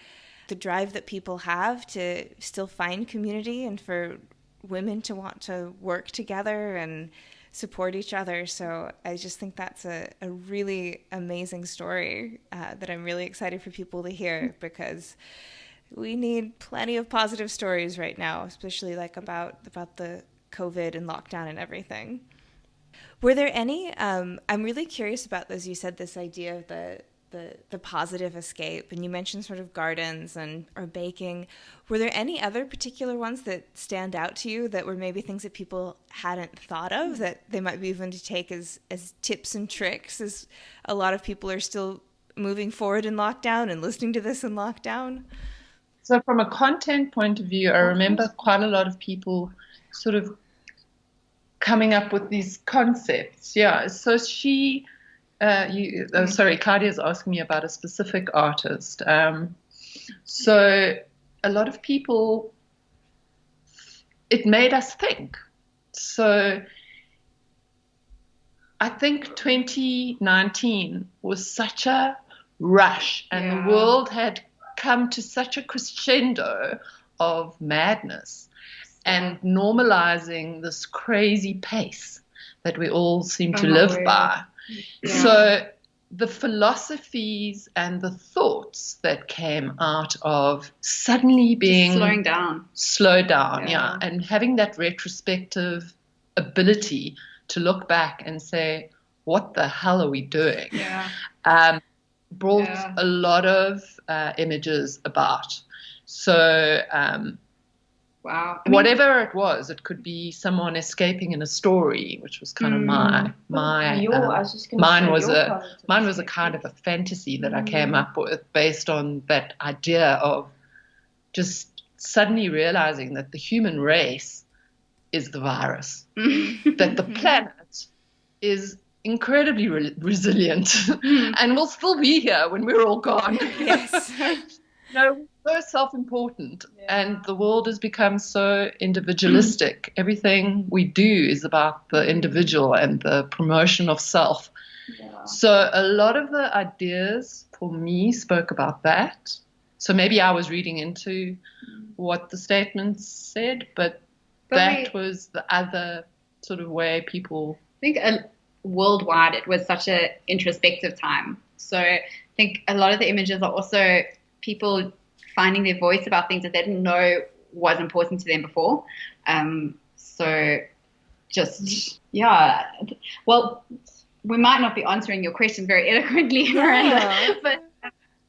[SPEAKER 2] the drive that people have to still find community and for women to want to work together and support each other. So I just think that's a really amazing story that I'm really excited for people to hear, because we need plenty of positive stories right now, especially like about the COVID and lockdown and everything. Were there any, I'm really curious about this, you said this idea of the positive escape, and you mentioned sort of gardens or baking. Were there any other particular ones that stand out to you that were maybe things that people hadn't thought of, that they might be even to take as tips and tricks, as a lot of people are still moving forward in lockdown and listening to this in lockdown?
[SPEAKER 4] So from a content point of view, I remember quite a lot of people sort of coming up with these concepts. Yeah. So Claudia's asking me about a specific artist. So a lot of people, it made us think. So I think 2019 was such a rush, and the world had come to such a crescendo of madness and normalizing this crazy pace that we all seem to live by. So the philosophies and the thoughts that came out of suddenly being slowed down, and having that retrospective ability to look back and say, what the hell are we doing? Brought a lot of images about. So
[SPEAKER 1] wow.
[SPEAKER 4] Whatever it was, it could be someone escaping in a story, which was kind of mine was a kind of a fantasy that I came up with based on that idea of just suddenly realizing that the human race is the virus, that the planet is incredibly resilient and will still be here when we're all gone.
[SPEAKER 2] Yes.
[SPEAKER 4] We're so self-important, and the world has become so individualistic. Everything we do is about the individual and the promotion of self. So a lot of the ideas for me spoke about that. So maybe I was reading into what the statements said, but that was the other sort of way people...
[SPEAKER 1] I think worldwide it was such an introspective time. So I think a lot of the images are also people finding their voice about things that they didn't know was important to them before. So just, well, we might not be answering your question very eloquently, Miranda, but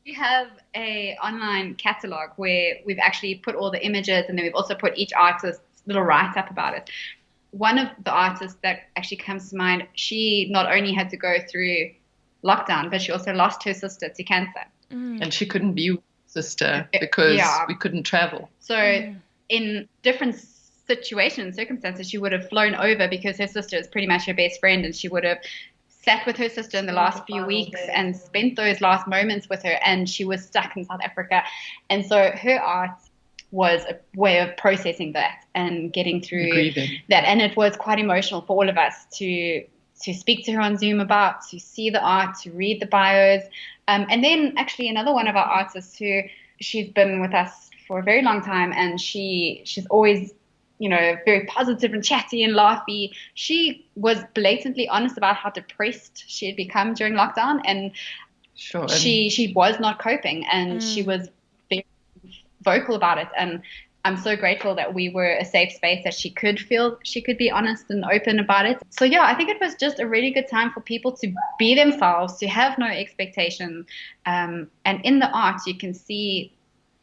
[SPEAKER 1] we have a online catalog where we've actually put all the images, and then we've also put each artist's little write-up about it. One of the artists that actually comes to mind, she not only had to go through lockdown, but she also lost her sister to cancer.
[SPEAKER 4] And she couldn't be with her sister because we couldn't travel.
[SPEAKER 1] So in different situations, circumstances, she would have flown over because her sister is pretty much her best friend, and she would have sat with her sister in the last few weeks and spent those last moments with her, and she was stuck in South Africa. And so her art was a way of processing that and getting through that. And it was quite emotional for all of us to speak to her on Zoom about, to see the art, to read the bios. And then actually another one of our artists who she's been with us for a very long time, and she's always, very positive and chatty and laughy. She was blatantly honest about how depressed she had become during lockdown, and she was not coping, and she was very vocal about it. And I'm so grateful that we were a safe space that she could be honest and open about it. So I think it was just a really good time for people to be themselves, to have no expectation. And in the art, you can see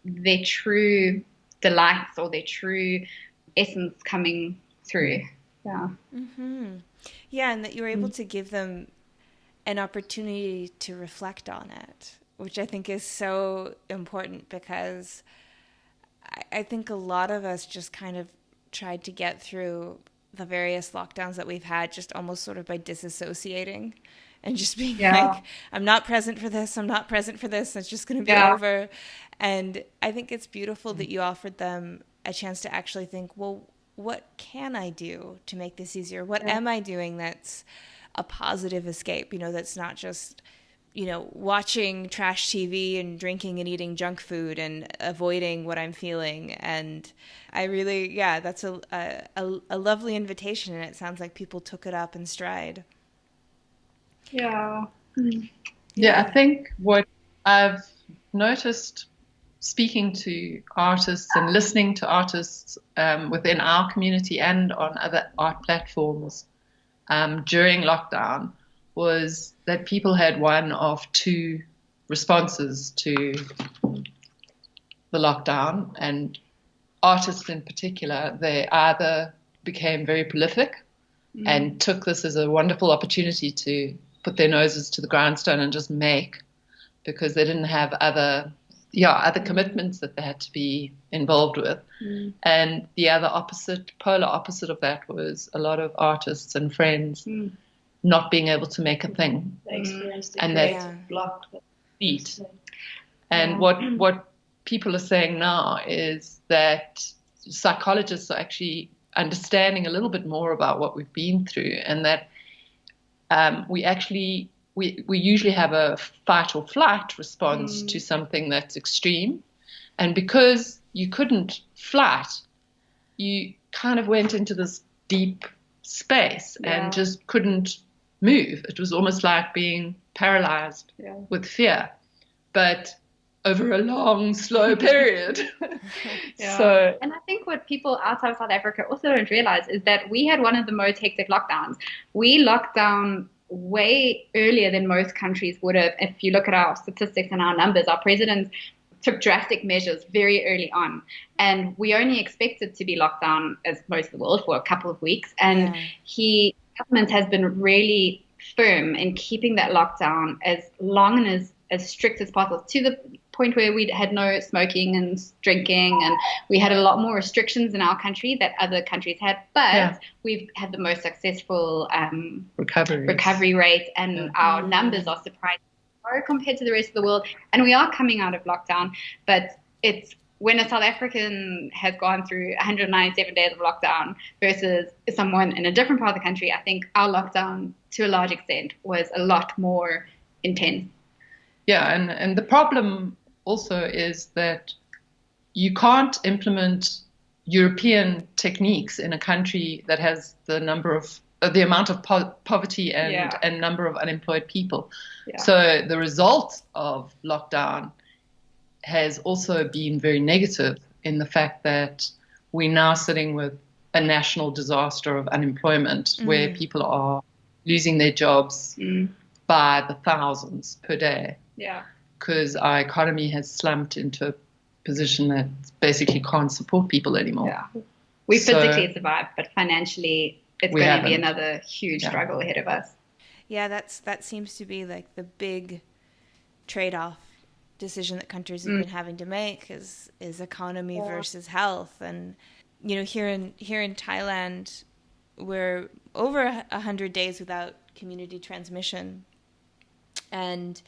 [SPEAKER 1] their true delights or their true essence coming through.
[SPEAKER 2] And that you were able to give them an opportunity to reflect on it, which I think is so important, because I think a lot of us just kind of tried to get through the various lockdowns that we've had just almost sort of by disassociating and just being like, I'm not present for this, it's just going to be over. And I think it's beautiful that you offered them a chance to actually think, well, what can I do to make this easier? What am I doing that's a positive escape? That's not just, watching trash TV and drinking and eating junk food and avoiding what I'm feeling. And I really, that's a lovely invitation. And it sounds like people took it up in stride.
[SPEAKER 4] I think what I've noticed speaking to artists and listening to artists within our community and on other art platforms during lockdown was that people had one of two responses to the lockdown, and artists in particular, they either became very prolific and took this as a wonderful opportunity to put their noses to the grindstone and just make, because they didn't have other commitments that they had to be involved with. And the other polar opposite of that was a lot of artists and friends not being able to make a thing.
[SPEAKER 3] They experienced
[SPEAKER 4] and
[SPEAKER 3] that block.
[SPEAKER 4] Beat. And what people are saying now is that psychologists are actually understanding a little bit more about what we've been through, and that we usually have a fight or flight response to something that's extreme. And because you couldn't flight, you kind of went into this deep space and just couldn't move. It was almost like being paralyzed with fear, but over a long, slow period. So,
[SPEAKER 1] and I think what people outside of South Africa also don't realize is that we had one of the most hectic lockdowns. We locked down way earlier than most countries would have. If you look at our statistics and our numbers, our president took drastic measures very early on, and we only expected to be locked down, as most of the world, for a couple of weeks. And government has been really firm in keeping that lockdown as long and as strict as possible, to the point where we had no smoking and drinking, and we had a lot more restrictions in our country that other countries had. But we've had the most successful recovery rate, and our numbers are surprising compared to the rest of the world. And we are coming out of lockdown, but it's when a South African has gone through 197 days of lockdown versus someone in a different part of the country, I think our lockdown, to a large extent, was a lot more intense.
[SPEAKER 4] Yeah, and the problem also is that you can't implement European techniques in a country that has the amount of poverty and number of unemployed people. So the result of lockdown has also been very negative, in the fact that we're now sitting with a national disaster of unemployment, where people are losing their jobs by the thousands per day. Because our economy has slumped into a position that basically can't support people anymore.
[SPEAKER 1] We physically survived, but financially it's going to be another huge struggle ahead of us.
[SPEAKER 2] Yeah, that seems to be like the big trade-off decision that countries have been having to make is economy versus health. And here in Thailand, we're over 100 days without community transmission, and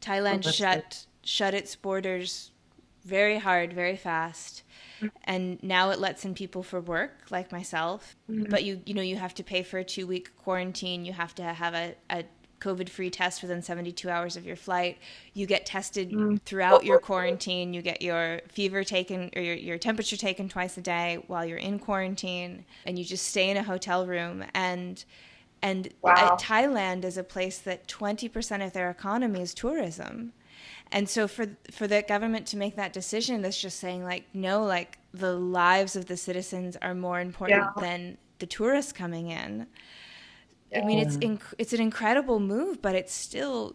[SPEAKER 2] Thailand shut its borders very hard, very fast. And now it lets in people for work, like myself. But you have to pay for a 2-week quarantine. You have to have a COVID-free test within 72 hours of your flight. You get tested throughout your quarantine. You get your fever taken, or your temperature taken twice a day while you're in quarantine. And you just stay in a hotel room. And Thailand is a place that 20% of their economy is tourism. And so for the government to make that decision, that's just saying, like, no, like, the lives of the citizens are more important than the tourists coming in. I mean, it's an incredible move, but it's still,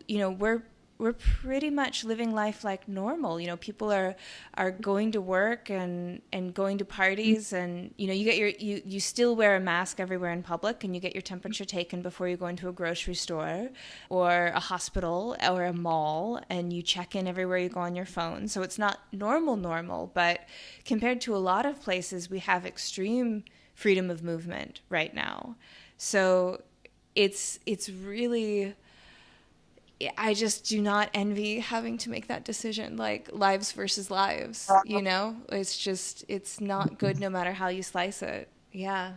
[SPEAKER 2] we're pretty much living life like normal. People are going to work and going to parties, and you still wear a mask everywhere in public, and you get your temperature taken before you go into a grocery store or a hospital or a mall, and you check in everywhere you go on your phone. So it's not normal, but compared to a lot of places, we have extreme freedom of movement right now. So it's really, I just do not envy having to make that decision, like lives versus lives, it's not good no matter how you slice it. Yeah.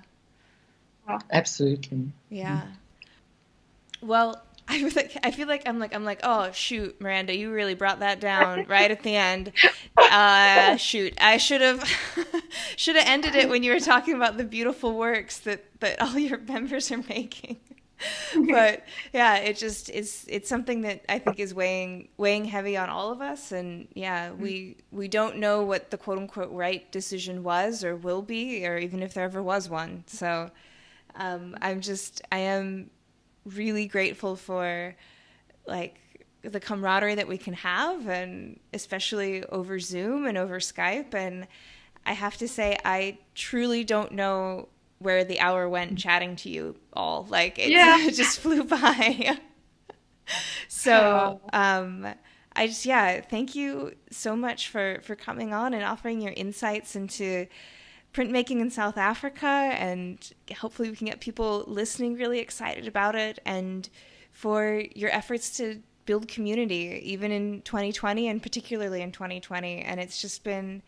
[SPEAKER 4] Absolutely.
[SPEAKER 2] Yeah. Well, I feel like I'm like, oh shoot, Miranda, you really brought that down right at the end. Shoot, I should have ended it when you were talking about the beautiful works that all your members are making. But yeah, it's something that I think is weighing heavy on all of us. And we don't know what the quote unquote right decision was or will be, or even if there ever was one. So I am really grateful for, like, the camaraderie that we can have, and especially over Zoom and over Skype. And I have to say, I truly don't know where the hour went chatting to you all. Like, it just flew by. So thank you so much for coming on and offering your insights into printmaking in South Africa, and hopefully we can get people listening really excited about it, and for your efforts to build community, even in 2020 and particularly in 2020. And it's just been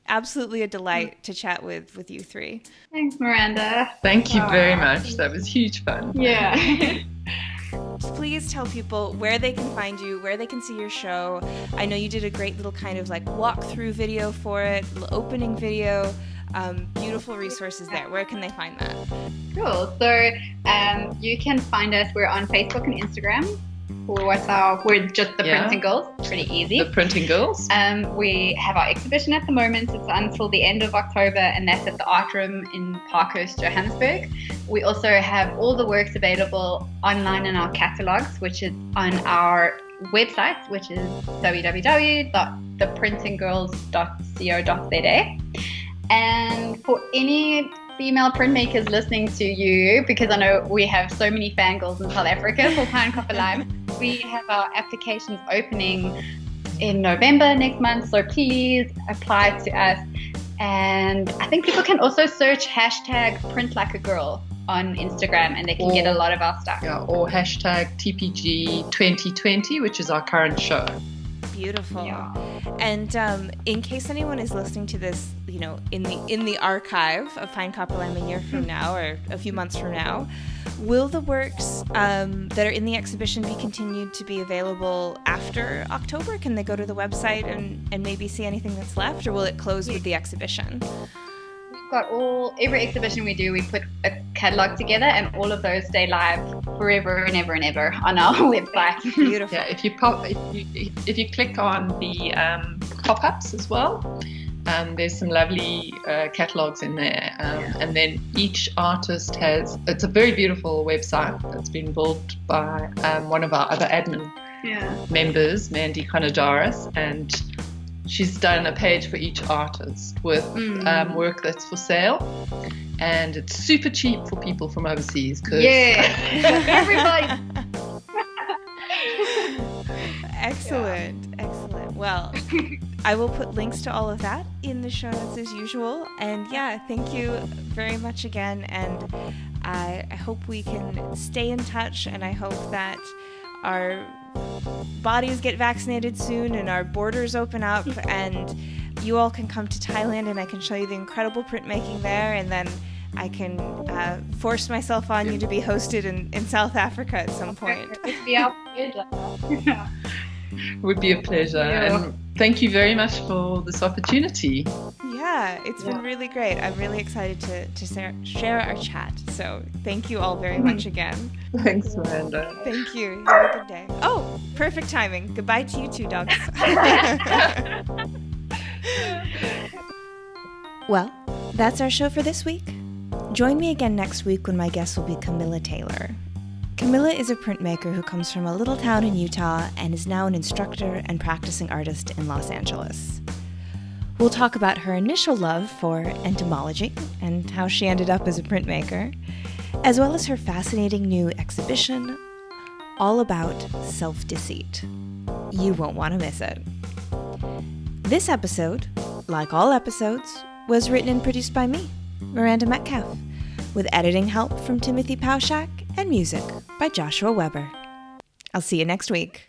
[SPEAKER 2] absolutely a delight to chat with you three.
[SPEAKER 1] Thanks, Miranda.
[SPEAKER 4] Thank you very much. That was huge fun.
[SPEAKER 1] Yeah.
[SPEAKER 2] Please tell people where they can find you, where they can see your show. I know you did a great little kind of like walkthrough video for it, little opening video. Beautiful resources there. Where can they find that?
[SPEAKER 1] Cool. So you can find us. We're on Facebook and Instagram. We're just the Printing Girls. Pretty easy.
[SPEAKER 4] The Printing Girls.
[SPEAKER 1] We have our exhibition at the moment. It's until the end of October, and that's at the Art Room in Parkhurst, Johannesburg. We also have all the works available online in our catalogs, which is on our website, which is www.theprintinggirls.co.za. And for any female printmakers listening to you, because I know we have so many fangirls in South Africa for Pine Copper Lime, we have our applications opening in November next month, so please apply to us. And I think people can also search hashtag print like a girl on Instagram, and they can get a lot of our stuff.
[SPEAKER 4] Yeah, or hashtag TPG 2020, which is our current show.
[SPEAKER 2] Beautiful.
[SPEAKER 1] Yeah.
[SPEAKER 2] And in case anyone is listening to this, you know, in the archive of Pine Copper Lime a year from now or a few months from now, will the works that are in the exhibition be continued to be available after October? Can they go to the website and maybe see anything that's left, or will it close with the exhibition?
[SPEAKER 1] We've got every exhibition we do, we put a catalog together, and all of those stay live forever and ever and ever on our website.
[SPEAKER 2] Beautiful.
[SPEAKER 4] Yeah, if you click on the pop-ups as well, there's some lovely catalogs in there, and then each artist it's a very beautiful website that's been built by one of our other admin members, Mandy Conadaris, and she's done a page for each artist with work that's for sale, and it's super cheap for people from overseas.
[SPEAKER 1] Everybody.
[SPEAKER 2] Excellent. Well, I will put links to all of that in the show notes as usual. And thank you very much again. And I hope we can stay in touch, and I hope that our bodies get vaccinated soon and our borders open up and you all can come to Thailand and I can show you the incredible printmaking there, and then I can force myself on you to be hosted in South Africa at some point.
[SPEAKER 4] Would be a pleasure. And thank you very much for this opportunity.
[SPEAKER 2] Yeah, it's been really great. I'm really excited to share our chat. So thank you all very much again.
[SPEAKER 4] Thanks, Miranda.
[SPEAKER 2] Thank you. Have a good day. Oh, perfect timing. Goodbye to you too, dogs. Well, that's our show for this week. Join me again next week when my guest will be Camilla Taylor. Camilla is a printmaker who comes from a little town in Utah and is now an instructor and practicing artist in Los Angeles. We'll talk about her initial love for entomology and how she ended up as a printmaker, as well as her fascinating new exhibition, all about self-deceit. You won't want to miss it. This episode, like all episodes, was written and produced by me, Miranda Metcalf, with editing help from Timothy Pauschak and music by Joshua Weber. I'll see you next week.